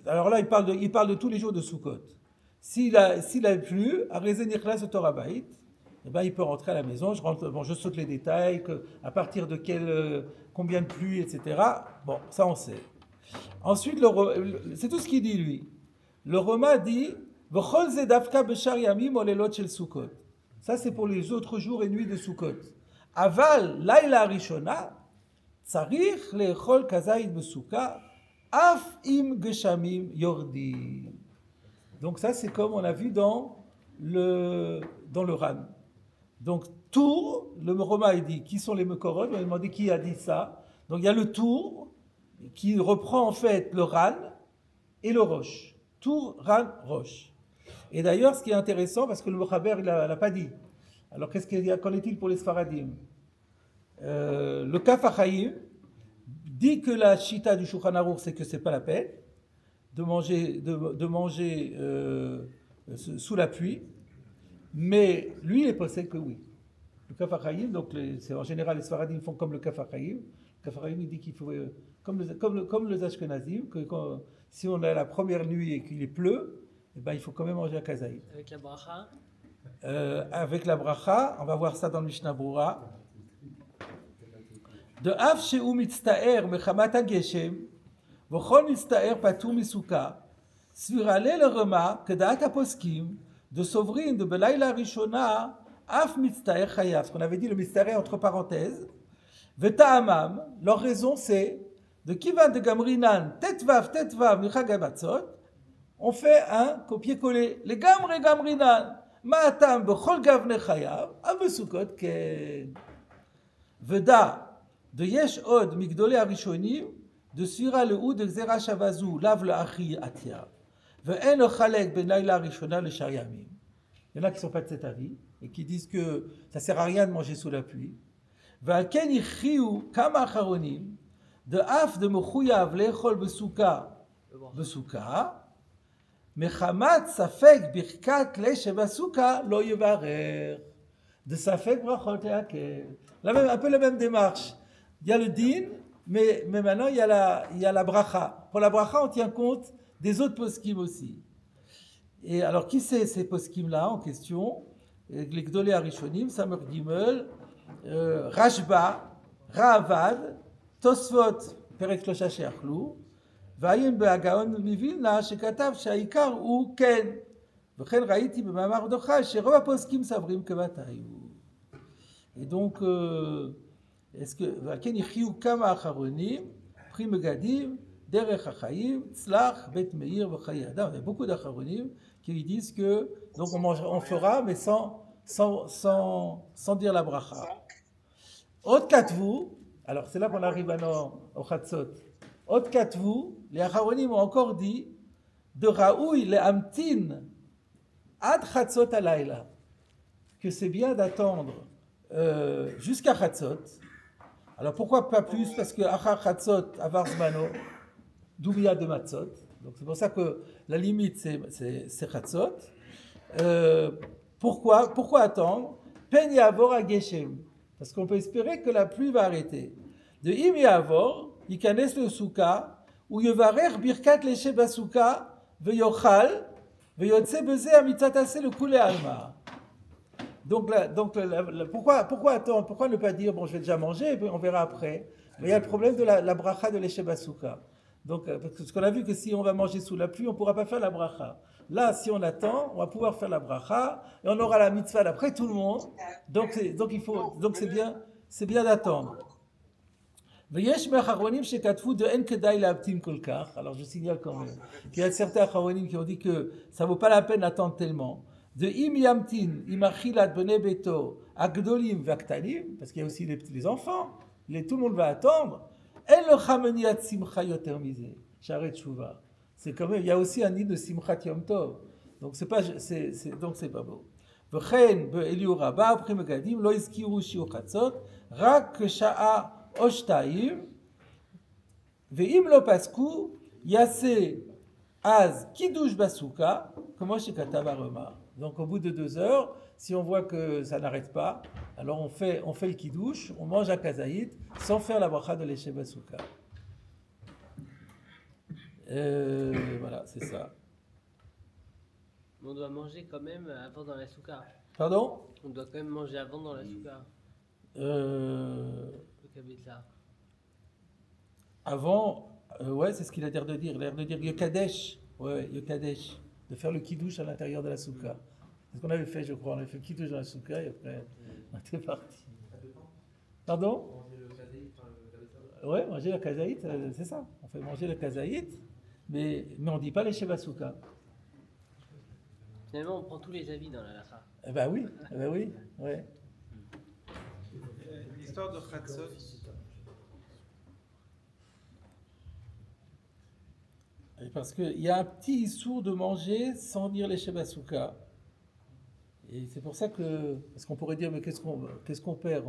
Alors là, il parle de tous les jours de Sukkot. S'il a plu, à Rezenichlas au Torabait, il peut rentrer à la maison. Je saute les détails, à partir de combien de pluie, etc. Bon, ça on sait. Ensuite, c'est tout ce qu'il dit lui. Le Roma dit V'chol ze dafka b'shar yamim olelot shel Sukkot. Ça, c'est pour les autres jours et nuits de Sukkot. Aval laila rishona, tzarich le'echol kazayit b'sukkah, af im geshamim yordi. Donc ça, c'est comme on a vu dans le Ran. Donc Tour, le Roma il dit qui sont les Mekorot, on a demandé qui a dit ça. Donc il y a le Tour qui reprend en fait le Ran et le Rosh. Tour, Ran, Rosh. Et d'ailleurs, ce qui est intéressant, parce que le Mechaber il l'a pas dit. Alors qu'en est-il pour les Sfaradim? Le Kaf HaChaim dit que la Shita du Shulchan Aruch, c'est que c'est pas la peine de manger sous la pluie, mais lui il est possède que oui. Le Kaf HaChaim, donc c'est en général les Sfaradim font comme le Kaf HaChaim. Le Kaf HaChaim il dit qu'il faut comme les Ashkenazim, que si on a la première nuit et qu'il pleut, eh ben, il faut quand même manger à kazaït. Avec la bracha. Avec la bracha, on va voir ça dans le Mishnah Brura. De af she'u mitzta'er mechamat hageshem, v'chol mitzta'er patur misuka, svirale le rema kedat aposkim, de Sovrin de Belayla Rishona, af mitzta'er chayav. Ce qu'on avait dit le mitzta'er entre parenthèses. Veta'amam, leur raison c'est de kivan de gamrinan tetvav michagabatzot. On fait un copier-coller. Les gamrinan. Ma'atam bechol gavne chayav, abesukot ken. Veda, de yesh od migdolei harishonim, de svira le ou de gzera shavazu, lav le achi atia. Ve'en ochalek ben laila rishona le shariamim. Il y en a qui ne sont pas de cet avis et qui disent que ça ne sert à rien de manger sous la pluie. Ve'al ken yichiu kama acharonim, de af de mechuyav lechol besuka, Mechamat safek birkat leshevasuka lo yevarer. De safek brachot leakel. Un peu la même démarche. Il y a le din, mais maintenant il y a la bracha. Pour la bracha, on tient compte des autres poskim aussi. Et alors, qui c'est ces poskim-là en question? Les Gdolei Harishonim, Samer Gimel, Rashba, Ra'avad, Tosfot, Perek Shlosha She'achlou, ועיין בהגאון מווילנה שכתב שהעיקר הוא כן. וכן ראיתי במאמר מרדכי שרוב הפוסקים סברים כבתיו. Et donc, est-ce que וכן יחיו כמה אחרונים, פרי מגדים, דרך החיים, צלח, בית מאיר וחיי אדם. Il y a beaucoup d'acharonim qui disent que donc on fera mais sans dire la bracha. Ot katvu, alors c'est là qu'on arrive maintenant au Chatzot. Ot katvu, les Acharonim ont encore dit de Raoui le Amtin ad Chatzot alayla, que c'est bien d'attendre jusqu'à Chatzot. Alors pourquoi pas plus? Parce que Achar Chatzot avar zmano doubia de Matzot. Donc c'est pour ça que la limite c'est Chatzot. Pourquoi attendre? Pen yavor ageshem, parce qu'on peut espérer que la pluie va arrêter. De im yavor ייכנס לסוכה, הוא יברך ברכת לשב בסוכה, ויאכל, ויוצא בזה המצוות עשה לכולי עלמא. Donc pourquoi attendre? Pourquoi ne pas dire, bon, je vais déjà manger, et puis on verra après. Mais il y a le problème de la bracha de l'Esheb Basouka. Donc, parce qu'on a vu que si on va manger sous la pluie, on ne pourra pas faire la bracha. Là, si on attend, on va pouvoir faire la bracha, et on aura la mitzvah d'après tout le monde. Donc c'est bien d'attendre. ויש מהאחרונים שכתבו דאין כדאי להמתין כל כך, alors je signale quand même qu'il y a certains אחרונים qui ont dit que ça ne vaut pas la peine d'attendre tellement. De im yamtin, im achilat bnei beto, agdolim v'aktanim, parce qu'il y a aussi les enfants, tout le monde va attendre. En lo chameniat simcha yoter mize, sharet tshuva. C'est quand même, il y a aussi un nid de simchat yom tov, donc c'est pas beau. וכן באליהו רבה, פרי מגדים, לא הזכירו שיעור חצות, רק כשעה או שתיים, ואם לא פסקו, יעשה אז קידוש בסוכה, כמו שכתב הרמ"א. Donc au bout de 2 heures, si on voit que ça n'arrête pas, alors on fait le kiddush, on mange à kazaït, sans faire la bracha de l'Esheb Basouka. Voilà, c'est ça. On doit manger quand même avant dans la souka. Pardon? On doit quand même manger avant dans la souka. Le kabetla. Avant, ouais, c'est ce qu'il a l'air de dire. Il a l'air de dire Yokadesh. Ouais, Yokadesh. de faire le kiddush à l'intérieur de la soukha. C'est ce qu'on avait fait, je crois. On avait fait le kiddush dans la soukha et après, on était parti. Pardon? Oui, manger la kazaït, c'est ça. On fait manger la kazaït, mais on ne dit pas les shevasuka. Finalement, on prend tous les avis dans la lacha. Eh ben oui, ouais. L'histoire de Khatsot, Parce qu'il y a un petit issour de manger sans dire les shevasuka. Et c'est pour ça que, parce qu'on pourrait dire, mais qu'est-ce qu'on perd?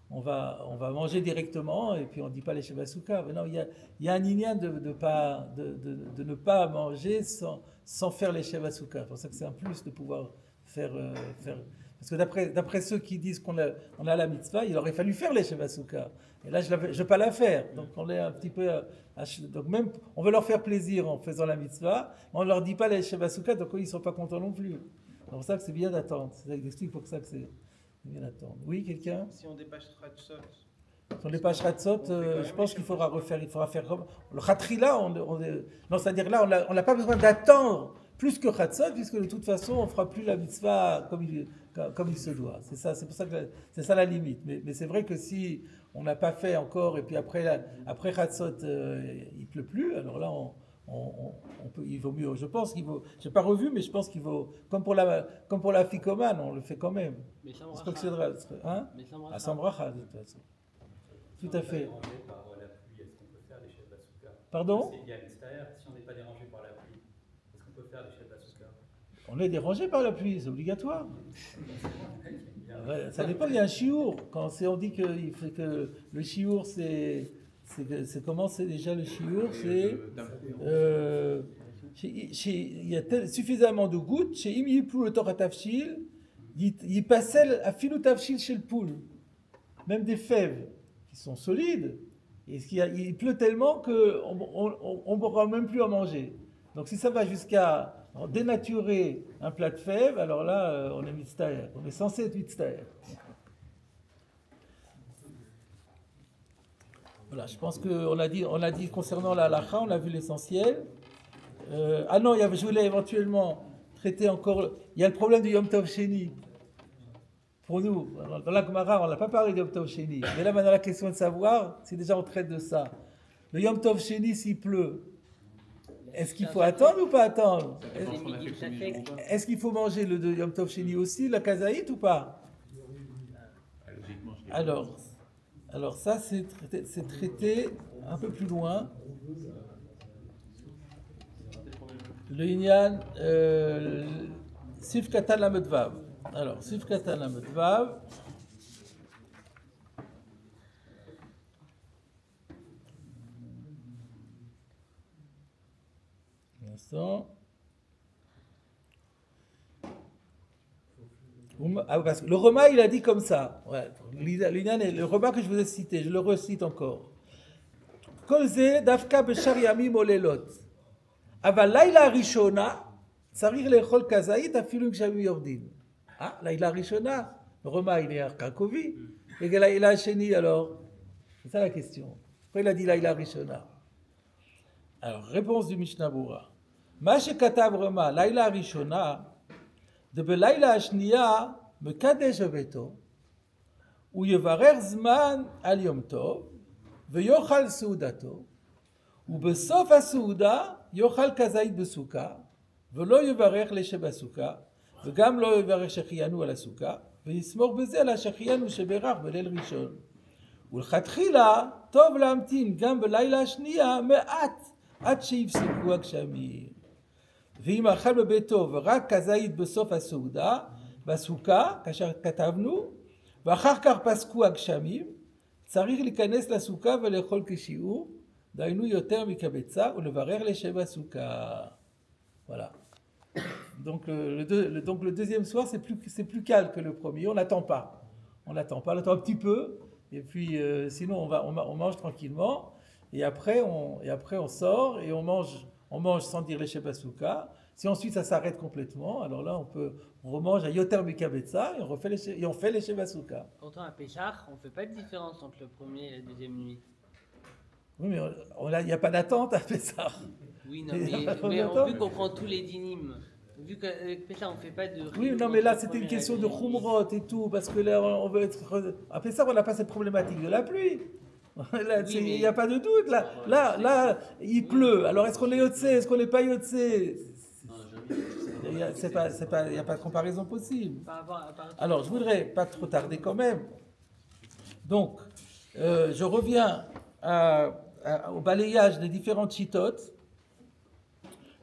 On va manger directement et puis on ne dit pas les shevasuka. Mais non, il y a un inyan de ne pas manger sans faire les shevasuka. C'est pour ça que c'est un plus de pouvoir faire. Parce que d'après ceux qui disent qu'on a la mitzvah, il aurait fallu faire les shevasuka. Et là, je ne vais pas la faire. Donc on est un petit peu. Donc même, on veut leur faire plaisir en faisant la mitzvah, mais on ne leur dit pas les shevasuka, donc ils ne sont pas contents non plus. C'est pour ça que c'est bien d'attendre. C'est ça qu'il explique pour ça que c'est bien d'attendre. Oui, quelqu'un? si on dépasse Khatsot, Sur les pages Ratzot, je pense qu'il faudra refaire. Il faudra faire comme. Le Khatrila, non, c'est-à-dire là, on n'a pas besoin d'attendre plus que Ratzot, puisque de toute façon, on ne fera plus la mitzvah comme il se doit. C'est ça, c'est pour ça que c'est ça la limite. Mais c'est vrai que si on n'a pas fait encore, et puis après Ratzot, il ne pleut plus, alors là, il vaut mieux. Je pense qu'il vaut. Je n'ai pas revu, mais je pense qu'il vaut. Comme pour la ficomane, on le fait quand même. Mais sans Je crois que bracha. c'est hein? Mais sans À bracha. Sambracha, de toute façon. Tout à fait. Si on n'est pas dérangé par la pluie, est-ce qu'on peut faire les shevasuka? Pardon? Il y a l'extérieur, si on n'est pas dérangé par la pluie, est-ce qu'on peut faire les shevasuka? On est dérangé par la pluie, c'est obligatoire. Ouais, ça dépend, il y a un chiour. On dit que le chiour, c'est comment c'est déjà le chiour? Il y a suffisamment de gouttes. Chez Imi Plou le Torah Tafshil, il passait à Filou Tafshil chez le poule. Même des fèves qui sont solides. Et il pleut tellement qu'on ne pourra même plus en manger. Donc si ça va jusqu'à dénaturer un plat de fèves, alors là, on est mitztaher. On est censé être mitztaher. Voilà, je pense qu'on a dit concernant la halacha, on a vu l'essentiel. Non, je voulais éventuellement traiter encore. Il y a le problème du Yom Tov Sheni. Pour nous, dans la Gemara, on n'a pas parlé de Yom Tov Sheni. Mais là, maintenant, la question de savoir, si déjà on traite de ça. Le Yom Tov Sheni, s'il pleut, est-ce qu'il faut attendre ou pas attendre? Est-ce qu'il faut manger le Yom Tov Sheni aussi, la kazaït ou pas? Alors ça, c'est traité un peu plus loin. Le Inyan, Sif Katan Lamed Vav. Alors, Sif Katan Lamed Vav. Un instant. Parce que le Roma, il a dit comme ça. Ouais, le Roma que je vous ai cité, je le recite encore. Kolze dafka b'shar yamim olelot. Aval laila rishona, tsarich lechol kazait afilu kshamim yordin. Ah, laila rishona. Le Roma, il est à Krakovi. Et laila sheni, alors? C'est ça la question. Pourquoi il a dit laila rishona? Alors, réponse du Mishnah Bura. Ma shekatav Roma, laila rishona. de בלילה השנייה מקדש בביתו, הוא יברר זמן על יום טוב, ויאכל סעודתו, ובסוף הסעודה יאכל כזית בסוכה, ולא יברך לשבסוכה, וגם לא יברך שחיינו על הסוכה, ויסמור בזה על השחיינו שברך בליל ראשון. ולכתחילה טוב להמתין גם בלילה השנייה מעט, עד שיפסקו הגשמים. ואם אכל בביתו ורק כזית בסוף הסעודה, בסוכה, כאשר כתבנו, ואחר כך פסקו הגשמים, צריך להיכנס לסוכה ולאכול כשיעור, דהיינו יותר מקבצה, ולברר לשבע סוכה. Voilà. Donc le deuxième soir, c'est plus calme que le premier. On n'attend pas. On attend un petit peu, et puis sinon on mange tranquillement, et après on sort et on mange sans dire les Shebasuka. Si ensuite ça s'arrête complètement, alors là on remange à Yoter Mikabetza et on fait les Shebasuka. Pourtant à Péchar, on ne fait pas de différence entre le premier et la deuxième nuit. Oui, mais il n'y a pas d'attente à Pessah. Oui, non, mais vu qu'on prend tous les dynimes, vu qu'avec Pessah, on ne fait pas de... Oui, non, mais là, c'était une question de Khumrot et tout, parce que là, on veut être... Après ça, on n'a pas cette problématique de la pluie. Là, il n'y a pas de doute. Là, il pleut. Alors, est-ce qu'on est Yotse? Est-ce qu'on n'est pas Yotse? Il n'y a pas de comparaison possible. Alors, je voudrais pas trop tarder quand même. Donc, je reviens au balayage des différentes chitotes.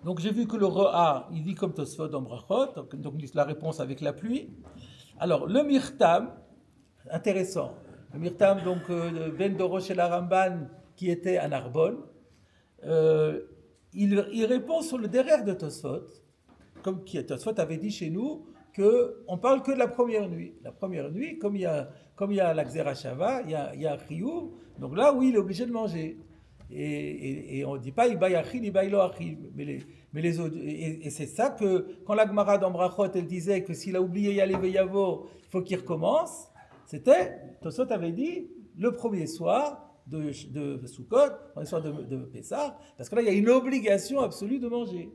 Donc, j'ai vu que le Ro'a, il dit comme Tosfot dans Brachot, donc la réponse avec la pluie. Alors, le Mirtam, intéressant. Le Mirtam, donc, Ben Dorosh et la Ramban, qui était à Narbonne, il répond sur le derrière de Tosfot, comme Tosfot avait dit chez nous, qu'on parle que de la première nuit. La première nuit, comme il y a la Xera Shava, il y a un Chiyuv, donc là, oui, il est obligé de manger. Et on ne dit pas, il baille achil, il baille lo achil. Mais les autres, et c'est ça que, quand la Gemara dans Brachot, elle disait que s'il a oublié Yalé Veyavo, il faut qu'il recommence, Tosfot avait dit, le premier soir de Sukkot, le soir de Pessah, parce que là, il y a une obligation absolue de manger.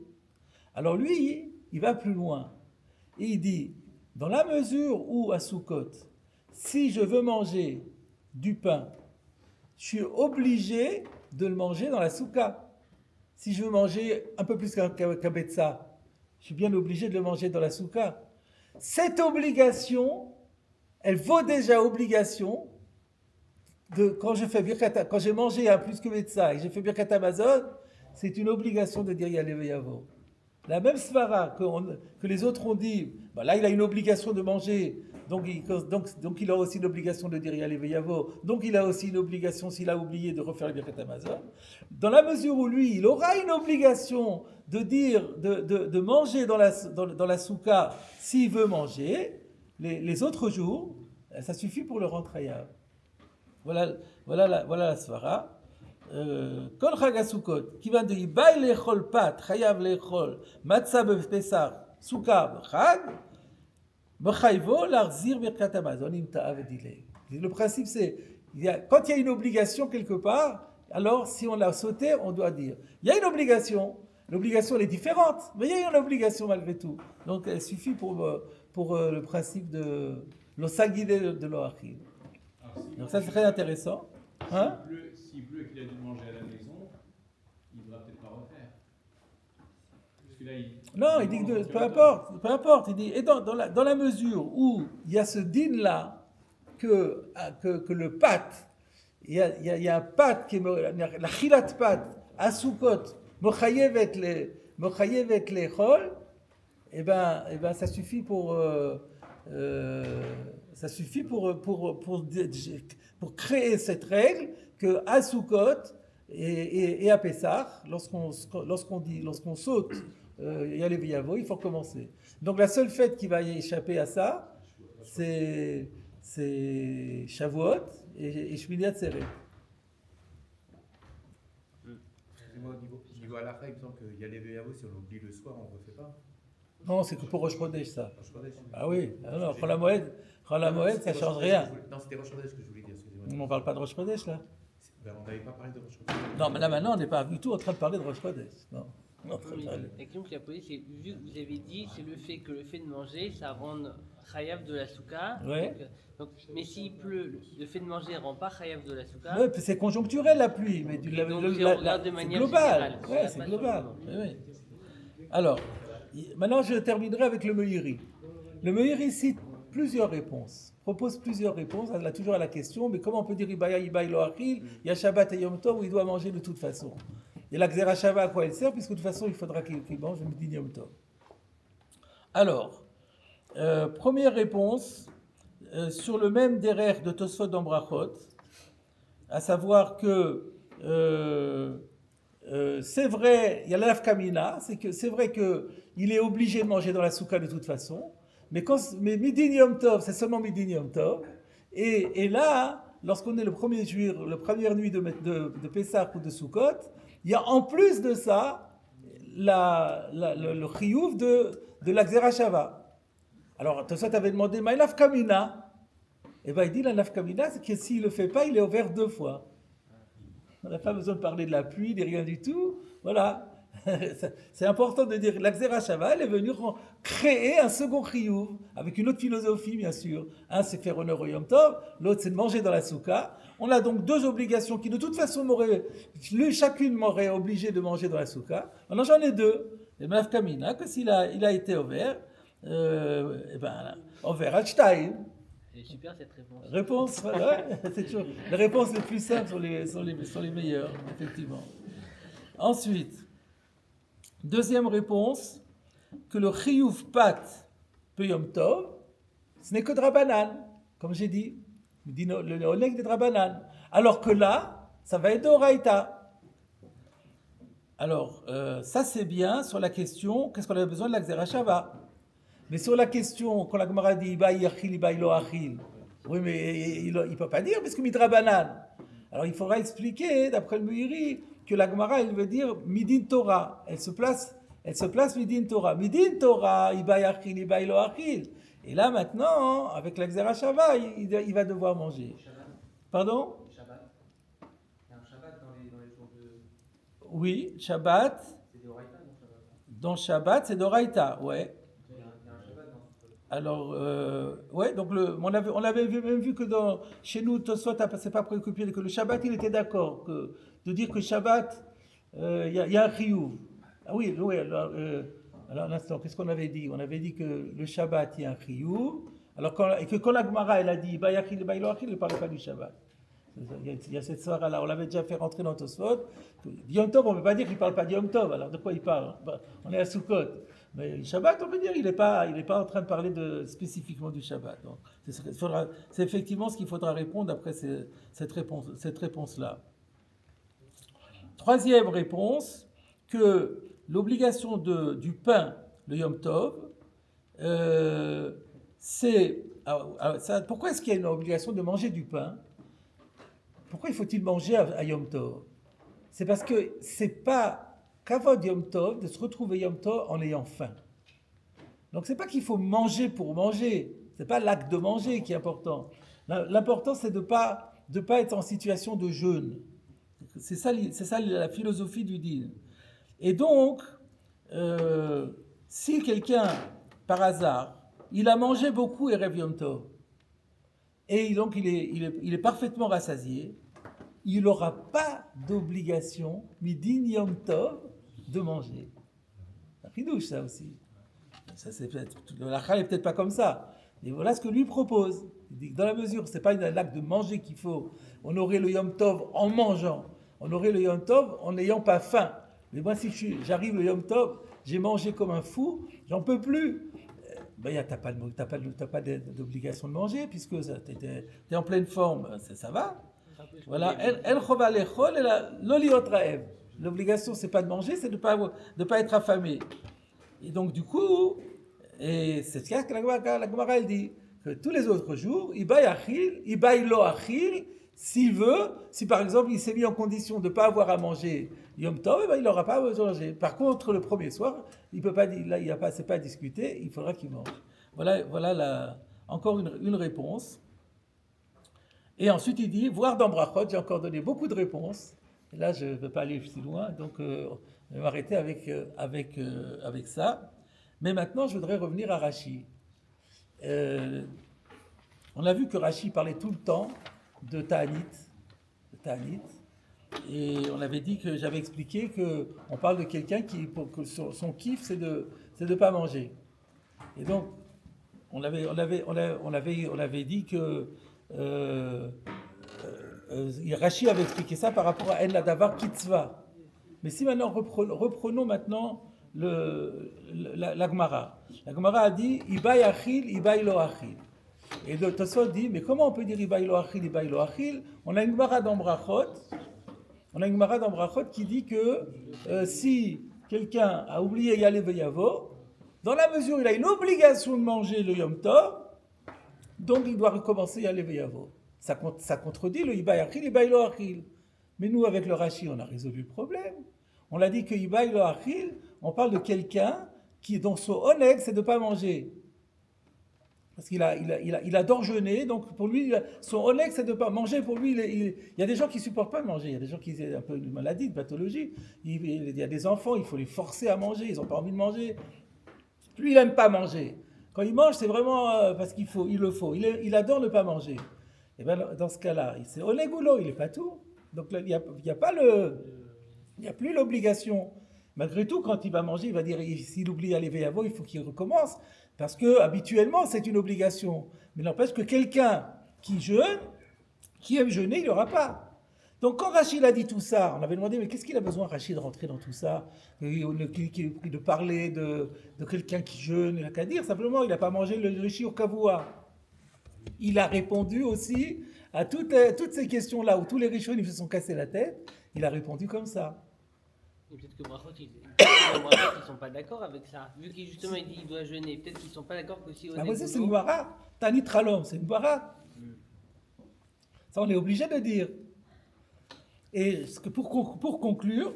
Alors lui, il va plus loin. Et il dit, dans la mesure où à Sukkot, si je veux manger du pain, je suis obligé de le manger dans la soukha. Si je veux manger un peu plus qu'un betsa, je suis bien obligé de le manger dans la soukha. Cette obligation, elle vaut déjà obligation quand j'ai mangé un plus que betsa et j'ai fait birkat Amazon, c'est une obligation de dire Yalé Veyavo. La même svara que les autres ont dit, là il a une obligation de manger, donc il a aussi une obligation de dire Yalé Veyavo, donc il a aussi une obligation, s'il a oublié, de refaire le Birkat Amazon. Dans la mesure où lui, il aura une obligation de dire, de manger dans la soukha s'il veut manger, les autres jours, ça suffit pour le rendre Chayav. Voilà la svara. Kol Chag HaSukkot, qui va de Ibaï lechol pat, chayav lechol, matzah b'pesach, sukkah b'chag, b'chayvo l'arzir birkat Amazon im ta'av dilei. Le principe c'est, quand il y a une obligation quelque part, alors si on l'a sauté, on doit dire. Il y a une obligation, l'obligation elle est différente, mais il y a une obligation malgré tout. Donc elle suffit pour le principe de l'osagide de l'oachil. Donc ça c'est très intéressant. Hein? S'il pleut et qu'il a dû manger à la maison, il ne devra peut-être pas refaire. Parce que là, non, il dit que peu importe. Il dit, et dans la mesure où il y a ce din-là, que le pat, il y a un pat qui est la chilat pat, à Sukkot, mochayevet les chol, et ben ça suffit pour créer cette règle que à Sukkot et à Pessah, lorsqu'on saute Yalé Veyavo, il faut recommencer. Donc la seule fête qui va y échapper à ça, c'est Shavuot et Shmini Atzeret. Excusez-moi, au niveau halakha, il me semble que Yalé Veyavo, si on oublie le soir, on ne refait pas. Non, c'est que pour Rosh Chodesh, ça. Rosh Chodesh. Ah oui, non, Chol HaMoed, ça ne change rien. Non, c'était Rosh Chodesh que je voulais dire, excusez-moi. On ne parle pas de Rosh Chodesh, là. On n'avait pas parlé de Rosh Chodesh. Non, mais là maintenant, on n'est pas du tout en train de parler de Rosh Chodesh. Non. La question qu'il a posée, c'est vu que vous avez dit, c'est le fait de manger, ça rend chayav de la soukha. Ouais. Mais s'il pleut, le fait de manger ne rend pas chayav de la soukha. Ouais, c'est conjoncturel la pluie, mais donc, si on regarde de manière global. générale, Ouais, c'est global. Oui. Alors, maintenant je terminerai avec le Meiri. Le Meiri cite plusieurs réponses, propose plusieurs réponses, elle a toujours à la question, mais comment on peut dire Ibaï lo achil, il y a Shabbat et Yom Tov où il doit manger de toute façon. Et la Xera Shava, à quoi elle sert, puisque de toute façon il faudra qu'il mange le Midi Yom Tov. Alors, première réponse, sur le même derer de Tosfot dans Brachot, à savoir que c'est vrai, il y a l'afkamina, c'est vrai qu'il est obligé de manger dans la soukha de toute façon, mais Midin Yom Tov, c'est seulement Midin Yom Tov, et là, lorsqu'on est le première nuit de Pessah ou de Sukkot, il y a en plus de ça le chiyuv de la Xera Shava. Alors, Tosfot avait demandé, mais l'afkamina, et bien il dit la nafkamina, c'est que s'il ne le fait pas, il est ouvert 2 fois. On n'a pas besoin de parler de la pluie, de rien du tout. Voilà. C'est important de dire, la Xéra Shava, elle est venue créer un second chiyuv, avec une autre philosophie, bien sûr. Un, c'est faire honneur au Yom Tov, l'autre, c'est de manger dans la souka. On a donc deux obligations qui, de toute façon, chacune m'aurait obligé de manger dans la souka. Maintenant, j'en ai deux. Et Mafkamina, que s'il a été ouvert, ouvert à Stein. C'est super cette réponse. Réponse, ouais, c'est toujours les réponses les plus simples sont les meilleures, effectivement. Ensuite, deuxième réponse, que le chiyuv pat peyom tov, ce n'est que drabanan, comme j'ai dit, le oleg de drabanan. Alors que là, ça va être d'oraïta. Alors, ça c'est bien sur la question, qu'est-ce qu'on avait besoin de la Xéra Shava? Mais sur la question, quand la Gemara dit Ibaï achil, Ibaï lo achil, oui, mais il ne peut pas dire, parce que midrabanan. Alors il faudra expliquer, d'après le Muhiri, que la Gemara, elle veut dire midin Torah. Elle se place midin Torah. Midin Torah, Ibaï achil, Ibaï lo achil. Et là maintenant, avec la Xéra Shava, il va devoir manger. Pardon? Shabbat. Il y a un Shabbat dans les jours de. Oui, Shabbat. C'est d'Oraïta dans Shabbat. Dans Shabbat, c'est d'Oraïta, ouais. Il y a un Shabbat dans ce truc. Alors, ouais, donc on avait même vu que chez nous, Tosfot s'est pas préoccupé que le Shabbat, il était d'accord, de dire que Shabbat, il y a un chiyuv. Ah oui, alors un instant, qu'est-ce qu'on avait dit? On avait dit que le Shabbat, il y a un chiyuv, et que quand la Gemara, elle a dit, Bayachil, Bayloachil, elle ne parlait pas du Shabbat. Il y a cette soirée-là, on l'avait déjà fait rentrer dans Tosfot. Yom Tov, on ne peut pas dire qu'il ne parle pas de Yom Tov, alors de quoi il parle? On est à Sukkot. Mais Shabbat, on peut dire, il n'est pas en train de parler spécifiquement du Shabbat. Donc, c'est effectivement ce qu'il faudra répondre après cette réponse-là. Troisième réponse, que l'obligation du pain, le Yom Tov, pourquoi est-ce qu'il y a une obligation de manger du pain? Pourquoi faut-il manger à Yom Tov? C'est parce que c'est pas Kavod Yom Tov de se retrouver Yom Tov en ayant faim. Donc c'est pas qu'il faut manger pour manger, c'est pas l'acte de manger qui est important. L'important c'est de pas être en situation de jeûne. C'est ça la philosophie du din. Et donc si quelqu'un par hasard il a mangé beaucoup Erev Yom Tov et donc il est parfaitement rassasié, il n'aura pas d'obligation midin Yom Tov de manger. C'est un chidouche, ça aussi. Ça, le halakha n'est peut-être pas comme ça. Mais voilà ce que lui propose. Il dit que dans la mesure, ce n'est pas un acte de manger qu'il faut honorer le Yom Tov en mangeant, honorer le Yom Tov en n'ayant pas faim. Mais moi, si j'arrive le Yom Tov, j'ai mangé comme un fou, j'en peux plus. Ben, t'as pas d'obligation de manger, puisque tu es en pleine forme, ça va. Voilà, el chova lechol et la loliot raev. L'obligation, c'est pas de manger, c'est de pas être affamé. Et donc, du coup, et c'est ce que la Gemara elle dit, que tous les autres jours, ibaï achil, ibaï lo achil, s'il veut, si par exemple il s'est mis en condition de ne pas avoir à manger Yom Tov, il n'aura pas besoin de manger. Par contre, le premier soir, il peut pas, là, c'est pas à discuter, il faudra qu'il mange. Voilà encore une réponse. Et ensuite, il dit, voir dans Brachot, j'ai encore donné beaucoup de réponses. Et là, je ne veux pas aller si loin, donc je vais m'arrêter avec ça. Mais maintenant, je voudrais revenir à Rashi. On a vu que Rashi parlait tout le temps de Ta'anit. Et on avait dit que j'avais expliqué qu'on parle de quelqu'un que son kiff, c'est de ne pas manger. Et donc, on avait dit que Rashi avait expliqué ça par rapport à En Ladavar Kitzva. Mais si maintenant, reprenons maintenant la Gemara. La Gemara a dit Ibaï achil, Ibaï lo achil. Et Tosfot dit mais comment on peut dire Ibaï lo achil, Ibaï lo achil? On a une Gemara dans Brachot qui dit que si quelqu'un a oublié Yale Veyavo, dans la mesure où il a une obligation de manger le Yom Tov, donc il doit recommencer Yale Veyavo. Ça contredit le Ibaï achil, Ibaï lo achil. Mais nous, avec le Rashi, on a résolu le problème. On a dit que Ibaï lo achil, on parle de quelqu'un dont son oneg, c'est de ne pas manger. Parce qu'il adore jeûner, donc pour lui, son Oleg, c'est de ne pas manger. Pour lui, il y a des gens qui ne supportent pas manger. Il y a des gens qui ont un peu une maladie, une pathologie. Il y a des enfants, il faut les forcer à manger. Ils n'ont pas envie de manger. Lui, il n'aime pas manger. Quand il mange, c'est vraiment parce qu'il le faut. Il adore ne pas manger. Et bien, dans ce cas-là, c'est Oleg ou l'eau, il n'est pas tout. Donc, là, il n'y a plus l'obligation. Malgré tout, quand il va manger, il va dire, s'il oublie d'aller Veyavo, il faut qu'il recommence. Parce que habituellement, c'est une obligation. Mais n'empêche que quelqu'un qui jeûne, qui aime jeûner, il n'y aura pas. Donc quand Rachid a dit tout ça, on avait demandé, mais qu'est-ce qu'il a besoin, Rachid, de rentrer dans tout ça, de parler de quelqu'un qui jeûne, il n'a qu'à dire, simplement, il n'a pas mangé le shiur kavua. Il a répondu aussi à toutes ces questions-là, où tous les richons ils se sont cassés la tête, il a répondu comme ça. Et peut-être que Brachot, ils ne sont pas d'accord avec ça. Vu qu'il justement il dit qu'il doit jeûner, peut-être qu'ils ne sont pas d'accord que si on C'est une boira. Tanit Ralom, c'est une boira. Ça, on est obligé de dire. Et pour conclure,